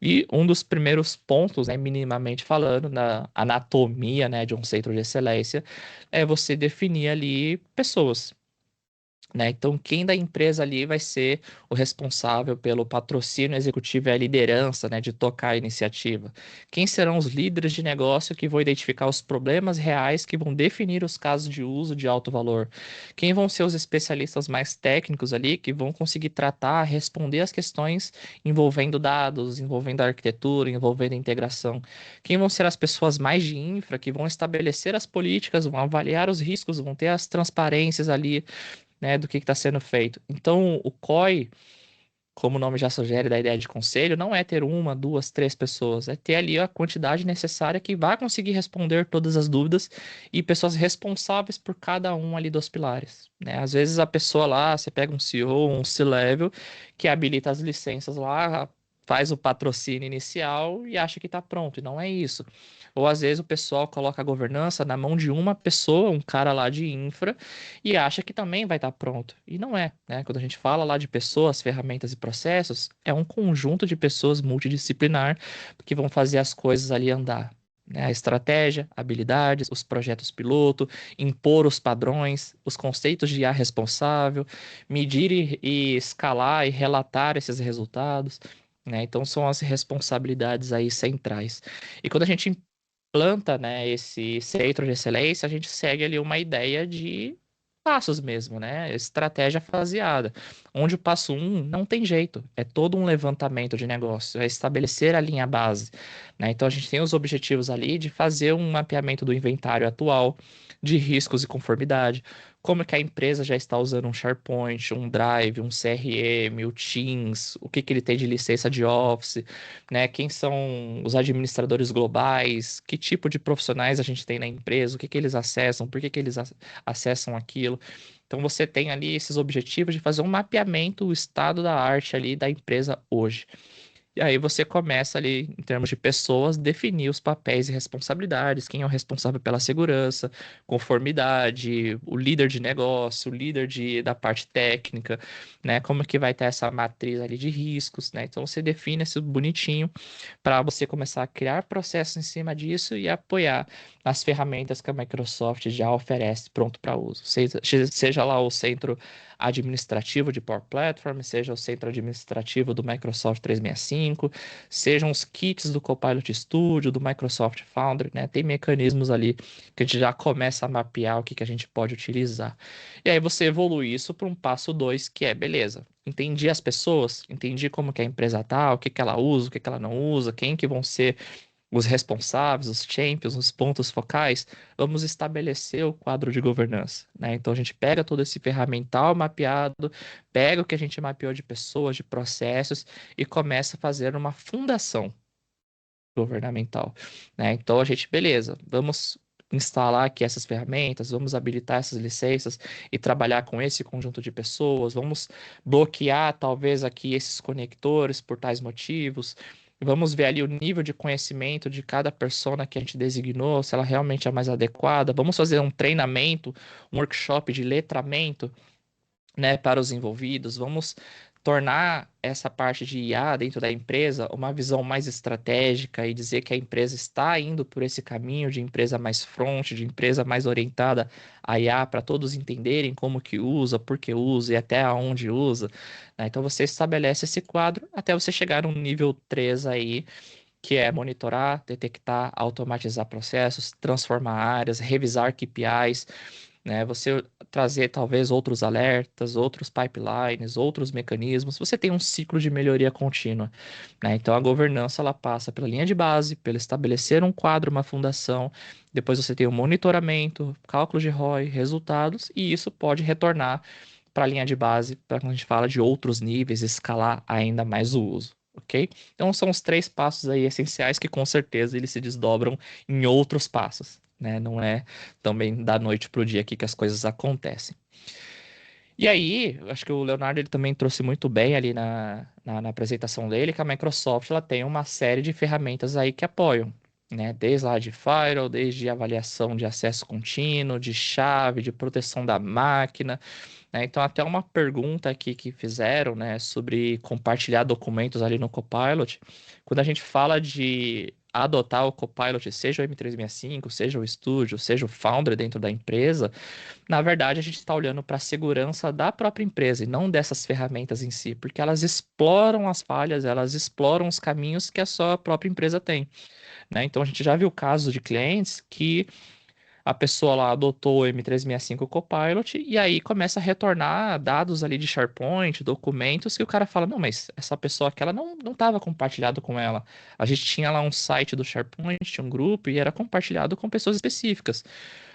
E um dos primeiros pontos, né, minimamente falando, na anatomia, né, de um centro de excelência, é você definir ali pessoas, né? Então, quem da empresa ali vai ser o responsável pelo patrocínio executivo e a liderança, né, de tocar a iniciativa? Quem serão os líderes de negócio que vão identificar os problemas reais que vão definir os casos de uso de alto valor? Quem vão ser os especialistas mais técnicos ali que vão conseguir tratar, responder as questões envolvendo dados, envolvendo a arquitetura, envolvendo a integração? Quem vão ser as pessoas mais de infra que vão estabelecer as políticas, vão avaliar os riscos, vão ter as transparências ali, né, do que está sendo feito. Então, o COI, como o nome já sugere da ideia de conselho, não é ter uma, duas, três pessoas, é ter ali a quantidade necessária que vai conseguir responder todas as dúvidas e pessoas responsáveis por cada um ali dos pilares, né? Às vezes a pessoa lá, você pega um CEO, um C-level, que habilita as licenças lá, faz o patrocínio inicial e acha que está pronto, e não é isso. Ou às vezes o pessoal coloca a governança na mão de uma pessoa, um cara lá de infra, e acha que também vai estar pronto. E não é, né? Quando a gente fala lá de pessoas, ferramentas e processos, é um conjunto de pessoas multidisciplinar que vão fazer as coisas ali andar. Né? A estratégia, habilidades, os projetos piloto, impor os padrões, os conceitos de IA responsável, medir e escalar e relatar esses resultados. Né? Então são as responsabilidades aí centrais. E quando a gente implanta, né, esse centro de excelência, a gente segue ali uma ideia de passos mesmo, né? Estratégia faseada, onde o passo um não tem jeito, é todo um levantamento de negócio, é estabelecer a linha base, né? Então a gente tem os objetivos ali de fazer um mapeamento do inventário atual, de riscos e conformidade, como que a empresa já está usando um SharePoint, um Drive, um CRM, o Teams, o que que ele tem de licença de Office, né? Quem são os administradores globais, que tipo de profissionais a gente tem na empresa, o que que eles acessam, por que que eles acessam aquilo. Então você tem ali esses objetivos de fazer um mapeamento, o estado da arte ali da empresa hoje. E aí você começa ali, em termos de pessoas, definir os papéis e responsabilidades, quem é o responsável pela segurança, conformidade, o líder de negócio, o líder da parte técnica, né? Como que vai ter essa matriz ali de riscos, né? Então você define isso bonitinho para você começar a criar processos em cima disso e apoiar as ferramentas que a Microsoft já oferece pronto para uso. Seja lá o centro administrativo de Power Platform, seja o centro administrativo do Microsoft 365, 365, sejam os kits do Copilot Studio, do Microsoft Foundry, né? Tem mecanismos ali que a gente já começa a mapear o que a gente pode utilizar. E aí você evolui isso para um passo 2, que é, beleza, entendi as pessoas, entendi como que a empresa tá, o que que ela usa, o que que ela não usa, quem que vão ser os responsáveis, os champions, os pontos focais, vamos estabelecer o quadro de governança, né? Então a gente pega todo esse ferramental mapeado, pega o que a gente mapeou de pessoas, de processos e começa a fazer uma fundação governamental, né? Então a gente, beleza, vamos instalar aqui essas ferramentas, vamos habilitar essas licenças e trabalhar com esse conjunto de pessoas, vamos bloquear talvez aqui esses conectores por tais motivos. Vamos ver ali o nível de conhecimento de cada persona que a gente designou, se ela realmente é mais adequada. Vamos fazer um treinamento, um workshop de letramento, né, para os envolvidos. Vamos tornar essa parte de IA dentro da empresa uma visão mais estratégica e dizer que a empresa está indo por esse caminho de empresa mais front, de empresa mais orientada a IA, para todos entenderem como que usa, por que usa e até aonde usa, né? Então você estabelece esse quadro até você chegar no nível 3 aí, que é monitorar, detectar, automatizar processos, transformar áreas, revisar KPIs, né? Você trazer talvez outros alertas, outros pipelines, outros mecanismos. Você tem um ciclo de melhoria contínua, né? Então a governança ela passa pela linha de base, pelo estabelecer um quadro, uma fundação. Depois você tem o monitoramento, cálculo de ROI, resultados, e isso pode retornar para a linha de base, para quando a gente fala de outros níveis, escalar ainda mais o uso. Ok? Então são os 3 passos aí essenciais que com certeza eles se desdobram em outros passos, né? Não é também da noite para o dia aqui que as coisas acontecem. E aí, acho que o Leonardo ele também trouxe muito bem ali na apresentação dele que a Microsoft ela tem uma série de ferramentas aí que apoiam, né? Desde lá de firewall, desde avaliação de acesso contínuo, de chave, de proteção da máquina, né? Então, até uma pergunta aqui que fizeram, né, sobre compartilhar documentos ali no Copilot. Quando a gente fala de adotar o Copilot, seja o M365, seja o Studio, seja o Foundry dentro da empresa, na verdade a gente está olhando para a segurança da própria empresa e não dessas ferramentas em si, porque elas exploram as falhas, elas exploram os caminhos que a sua própria empresa tem, né? Então a gente já viu casos de clientes que a pessoa lá adotou o M365 Copilot e aí começa a retornar dados ali de SharePoint, documentos, que o cara fala, não, mas essa pessoa aqui, ela não estava compartilhado com ela. A gente tinha lá um site do SharePoint, tinha um grupo e era compartilhado com pessoas específicas.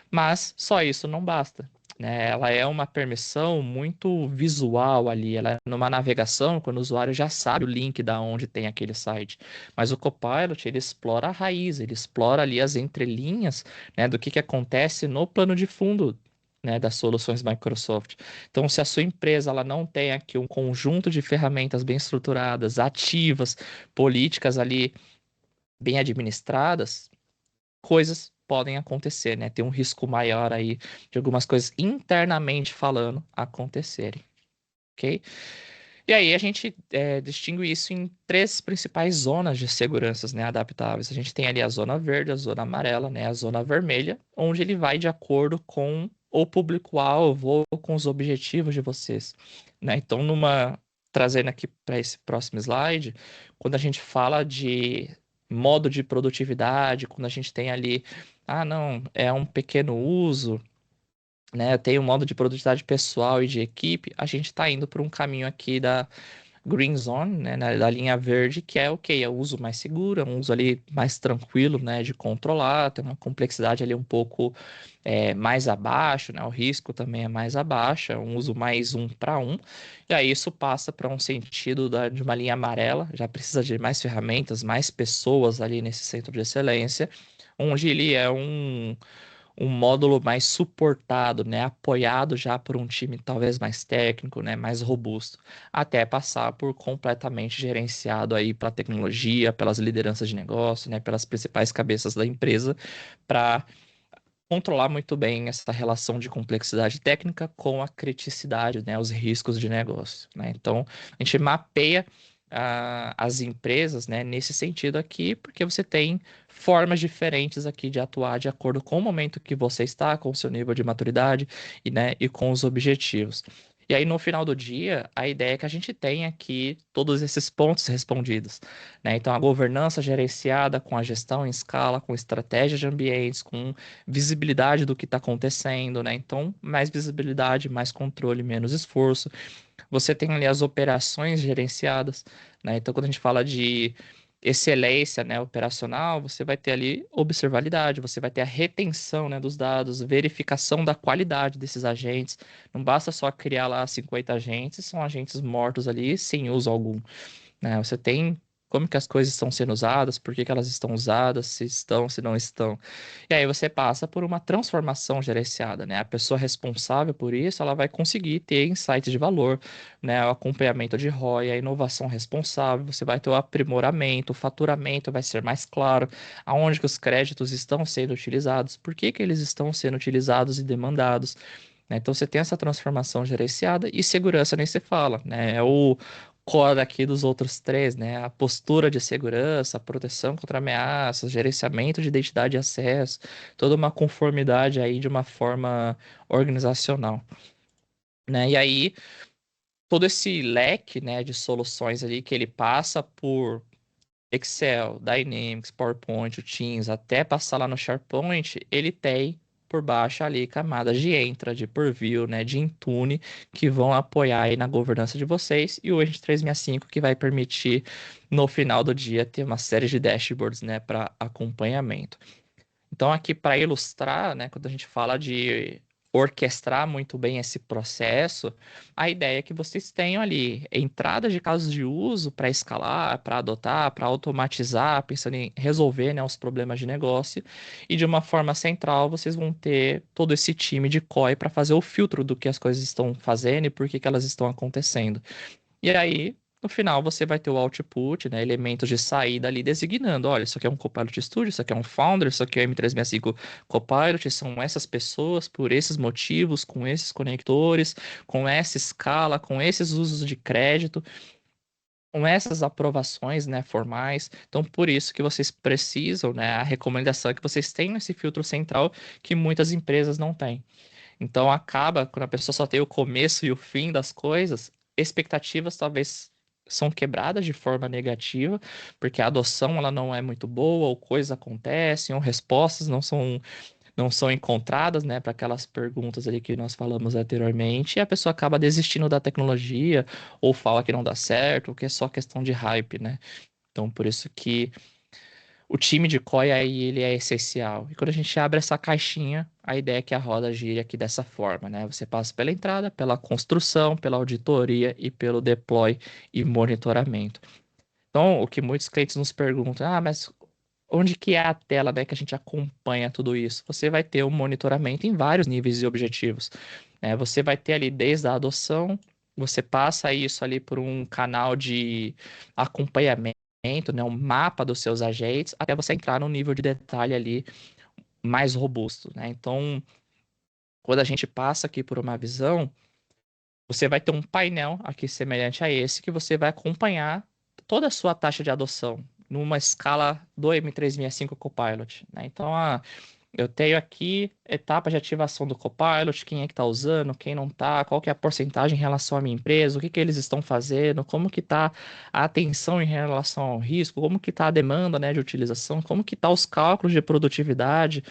Mas só isso não basta, né? Ela é uma permissão muito visual ali, ela é numa navegação, quando o usuário já sabe o link da onde tem aquele site. Mas o Copilot, ele explora a raiz, ele explora ali as entrelinhas, né, do que acontece no plano de fundo, né, das soluções Microsoft. Então, se a sua empresa ela não tem aqui um conjunto de ferramentas bem estruturadas, ativas, políticas ali bem administradas, coisas podem acontecer, né? Tem um risco maior aí de algumas coisas internamente falando acontecerem, ok? E aí a gente distingue isso em 3 principais zonas de seguranças, né, adaptáveis. A gente tem ali a zona verde, a zona amarela, né, a zona vermelha, onde ele vai de acordo com o público-alvo ou com os objetivos de vocês, né? Então, trazendo aqui para esse próximo slide, quando a gente fala de modo de produtividade, quando a gente tem ali, ah, não, é um pequeno uso, né? Eu tenho um modo de produtividade pessoal e de equipe, a gente está indo por um caminho aqui da Green Zone, né, da linha verde, que é ok, é o uso mais seguro, é um uso ali mais tranquilo, né, de controlar, tem uma complexidade ali um pouco mais abaixo, né, o risco também é mais abaixo, é um uso mais 1 para 1, e aí isso passa para um sentido de uma linha amarela, já precisa de mais ferramentas, mais pessoas ali nesse centro de excelência, onde ele é um módulo mais suportado, né, apoiado já por um time talvez mais técnico, né, mais robusto, até passar por completamente gerenciado aí pela tecnologia, pelas lideranças de negócio, né, pelas principais cabeças da empresa, para controlar muito bem essa relação de complexidade técnica com a criticidade, né, os riscos de negócio, né? Então, a gente mapeia as empresas, né, nesse sentido aqui, porque você tem formas diferentes aqui de atuar de acordo com o momento que você está, com o seu nível de maturidade e, né, e com os objetivos. E aí, no final do dia, a ideia é que a gente tenha aqui todos esses pontos respondidos, né? Então, a governança gerenciada com a gestão em escala, com estratégia de ambientes, com visibilidade do que está acontecendo, né? Então, mais visibilidade, mais controle, menos esforço. Você tem ali as operações gerenciadas, né? Então, quando a gente fala de excelência, né, operacional, você vai ter ali observabilidade, você vai ter a retenção, né, dos dados, verificação da qualidade desses agentes. Não basta só criar lá 50 agentes, são agentes mortos ali sem uso algum, né? Você tem como que as coisas estão sendo usadas, por que que elas estão usadas, se estão, se não estão. E aí você passa por uma transformação gerenciada, né? A pessoa responsável por isso, ela vai conseguir ter insights de valor, né? O acompanhamento de ROI, a inovação responsável, você vai ter o aprimoramento, o faturamento vai ser mais claro, aonde que os créditos estão sendo utilizados, por que que eles estão sendo utilizados e demandados, né? Então você tem essa transformação gerenciada e segurança nem se fala, né? É o core aqui dos outros três, né? A postura de segurança, a proteção contra ameaças, gerenciamento de identidade e acesso, toda uma conformidade aí de uma forma organizacional, né? E aí todo esse leque, né, de soluções ali que ele passa por Excel, Dynamics, PowerPoint, o Teams, até passar lá no SharePoint, ele tem por baixo ali camadas de Entra, de Purview, né, de Intune, que vão apoiar aí na governança de vocês, e o Agent 365 que vai permitir, no final do dia, ter uma série de dashboards, né, para acompanhamento. Então, aqui para ilustrar, né, quando a gente fala de orquestrar muito bem esse processo, a ideia é que vocês tenham ali entradas de casos de uso para escalar, para adotar, para automatizar, pensando em resolver, né, os problemas de negócio, e de uma forma central vocês vão ter todo esse time de COI para fazer o filtro do que as coisas estão fazendo e por que que elas estão acontecendo. E aí, no final, você vai ter o output, né, elementos de saída ali designando, olha, isso aqui é um Copilot Studio, isso aqui é um Founder, isso aqui é o M365 Copilot, são essas pessoas, por esses motivos, com esses conectores, com essa escala, com esses usos de crédito, com essas aprovações, né, formais. Então, por isso que vocês precisam, né, a recomendação é que vocês tenham esse filtro central que muitas empresas não têm. Então acaba, quando a pessoa só tem o começo e o fim das coisas, expectativas talvez são quebradas de forma negativa, porque a adoção ela não é muito boa, ou coisas acontecem, ou respostas não são encontradas, né, para aquelas perguntas ali que nós falamos anteriormente, e a pessoa acaba desistindo da tecnologia, ou fala que não dá certo, ou que é só questão de hype, né? Então, por isso que o time de COI aí ele é essencial. E quando a gente abre essa caixinha, a ideia é que a roda gire aqui dessa forma, né? Você passa pela entrada, pela construção, pela auditoria e pelo deploy e monitoramento. Então, o que muitos clientes nos perguntam, mas onde que é a tela, né, que a gente acompanha tudo isso? Você vai ter um monitoramento em vários níveis e objetivos, né? Você vai ter ali desde a adoção, você passa isso ali por um canal de acompanhamento, né, um mapa dos seus agentes, até você entrar no nível de detalhe ali mais robusto, né? Então, quando a gente passa aqui por uma visão, você vai ter um painel aqui semelhante a esse que você vai acompanhar toda a sua taxa de adoção numa escala do M365 Copilot, né? Então, eu tenho aqui etapa de ativação do Copilot, quem é que está usando, quem não está, qual que é a porcentagem em relação à minha empresa, o que que eles estão fazendo, como que está a atenção em relação ao risco, como que está a demanda, né, de utilização, como que está os cálculos de produtividade,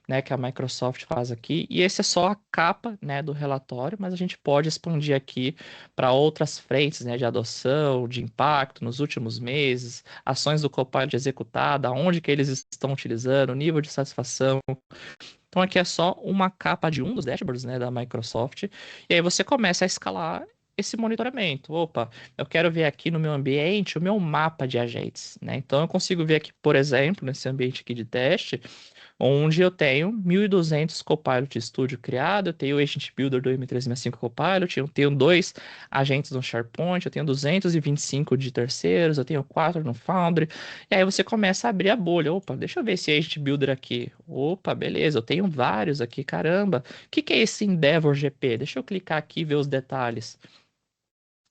né, que a Microsoft faz aqui. E esse é só a capa, né, do relatório, mas a gente pode expandir aqui para outras frentes, né, de adoção, de impacto nos últimos meses, ações do Copilot executada, onde que eles estão utilizando, nível de satisfação. Então aqui é só uma capa de um dos dashboards, né, da Microsoft, e aí você começa a escalar esse monitoramento. Opa, eu quero ver aqui no meu ambiente o meu mapa de agentes, né? Então eu consigo ver aqui, por exemplo, nesse ambiente aqui de teste, onde eu tenho 1.200 Copilot Studio criado, eu tenho o Agent Builder do M365 Copilot, eu tenho dois agentes no SharePoint, eu tenho 225 de terceiros, eu tenho 4 no Foundry, e aí você começa a abrir a bolha. Opa, deixa eu ver esse Agent Builder aqui. Opa, beleza, eu tenho vários aqui, caramba. O que que é esse Endeavor GP? Deixa eu clicar aqui e ver os detalhes.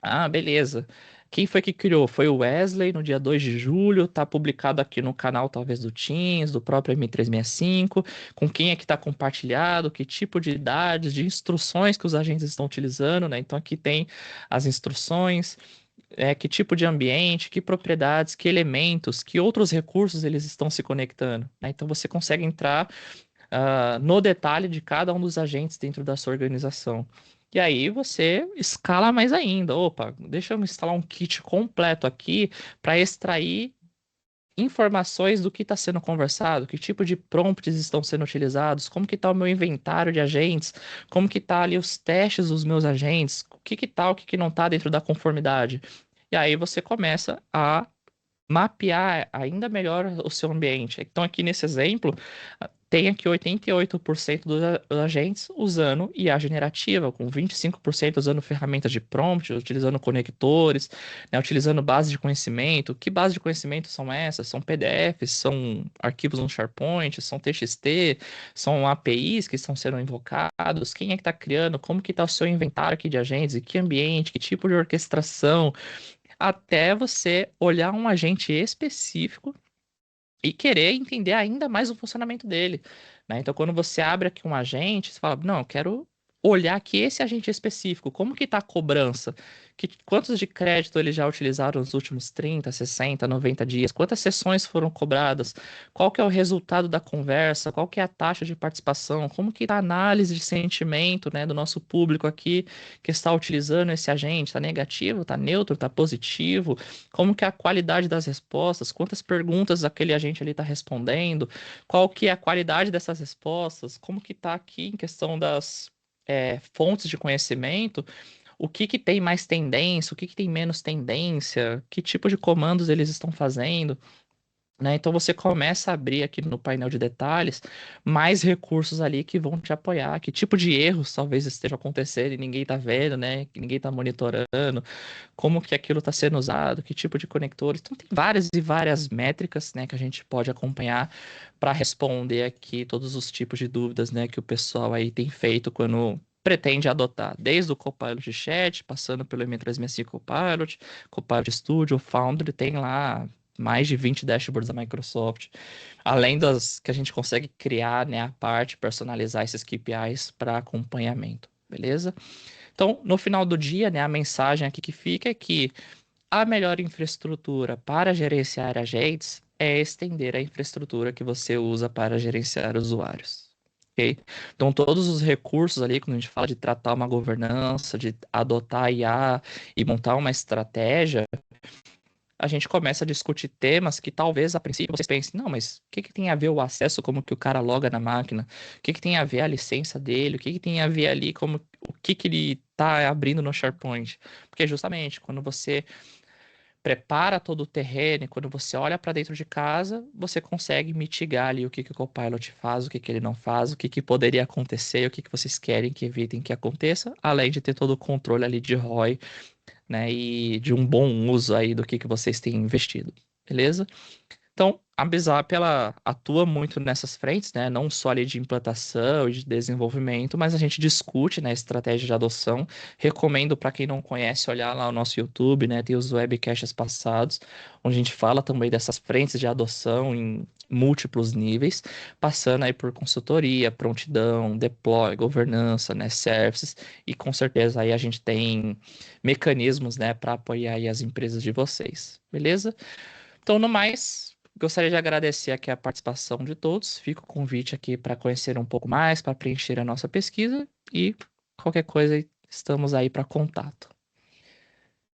Ah, beleza. Quem foi que criou? Foi o Wesley, no dia 2 de julho, tá publicado aqui no canal, talvez, do Teams, do próprio M365, com quem é que está compartilhado, que tipo de dados, de instruções que os agentes estão utilizando, né? Então aqui tem as instruções, que tipo de ambiente, que propriedades, que elementos, que outros recursos eles estão se conectando, né? Então você consegue entrar no detalhe de cada um dos agentes dentro da sua organização. E aí você escala mais ainda. Opa, deixa eu instalar um kit completo aqui para extrair informações do que está sendo conversado, que tipo de prompts estão sendo utilizados, como que está o meu inventário de agentes, como que está ali os testes dos meus agentes, o que que tá, o que que não está dentro da conformidade. E aí você começa a mapear ainda melhor o seu ambiente. Então, aqui nesse exemplo, tem aqui 88% dos agentes usando IA generativa, com 25% usando ferramentas de prompt, utilizando conectores, né, utilizando base de conhecimento. Que base de conhecimento são essas? São PDFs, são arquivos no SharePoint, são TXT, são APIs que estão sendo invocados. Quem é que está criando? Como que está o seu inventário aqui de agentes? E que ambiente? Que tipo de orquestração? Até você olhar um agente específico e querer entender ainda mais o funcionamento dele, né? Então, quando você abre aqui um agente, você fala, não, eu quero olhar aqui esse agente específico, como que está a cobrança? Quantos de crédito eles já utilizaram nos últimos 30, 60, 90 dias? Quantas sessões foram cobradas? Qual que é o resultado da conversa? Qual que é a taxa de participação? Como que está a análise de sentimento, né, do nosso público aqui que está utilizando esse agente? Está negativo? Está neutro? Está positivo? Como que é a qualidade das respostas, quantas perguntas aquele agente ali está respondendo, qual que é a qualidade dessas respostas, como que está aqui em questão das fontes de conhecimento, o que que tem mais tendência, o que que tem menos tendência, que tipo de comandos eles estão fazendo, né? Então você começa a abrir aqui no painel de detalhes mais recursos ali que vão te apoiar, que tipo de erros talvez esteja acontecendo e ninguém está vendo, né? Que ninguém está monitorando, como que aquilo está sendo usado, que tipo de conectores. Então tem várias e várias métricas, né, que a gente pode acompanhar para responder aqui todos os tipos de dúvidas, né, que o pessoal aí tem feito quando pretende adotar, desde o Copilot Chat, passando pelo M365 Copilot, Copilot Studio, Foundry, tem lá mais de 20 dashboards da Microsoft, além das que a gente consegue criar, né, a parte, personalizar esses KPIs para acompanhamento, beleza? Então, no final do dia, né, a mensagem aqui que fica é que a melhor infraestrutura para gerenciar agentes é estender a infraestrutura que você usa para gerenciar usuários. Ok? Então, todos os recursos ali, quando a gente fala de tratar uma governança, de adotar IA e montar uma estratégia, a gente começa a discutir temas que talvez a princípio vocês pensem, não, mas o que que tem a ver o acesso, como que o cara loga na máquina? O que que tem a ver a licença dele? O que que tem a ver ali como o que que ele está abrindo no SharePoint? Porque justamente quando você prepara todo o terreno, e quando você olha para dentro de casa, você consegue mitigar ali o que que o Copilot faz, o que que ele não faz, o que que poderia acontecer, o que que vocês querem que evitem que aconteça, além de ter todo o controle ali de ROI, né, e de um bom uso aí do que vocês têm investido, beleza? Então, a Bizap, ela atua muito nessas frentes, né? Não só ali de implantação e de desenvolvimento, mas a gente discute, né, estratégia de adoção. Recomendo para quem não conhece olhar lá o nosso YouTube, né? Tem os webcasts passados, onde a gente fala também dessas frentes de adoção em múltiplos níveis, passando aí por consultoria, prontidão, deploy, governança, né, services, e com certeza aí a gente tem mecanismos, né, para apoiar aí as empresas de vocês, beleza? Então, no mais, gostaria de agradecer aqui a participação de todos. Fica o convite aqui para conhecer um pouco mais, para preencher a nossa pesquisa e qualquer coisa, estamos aí para contato.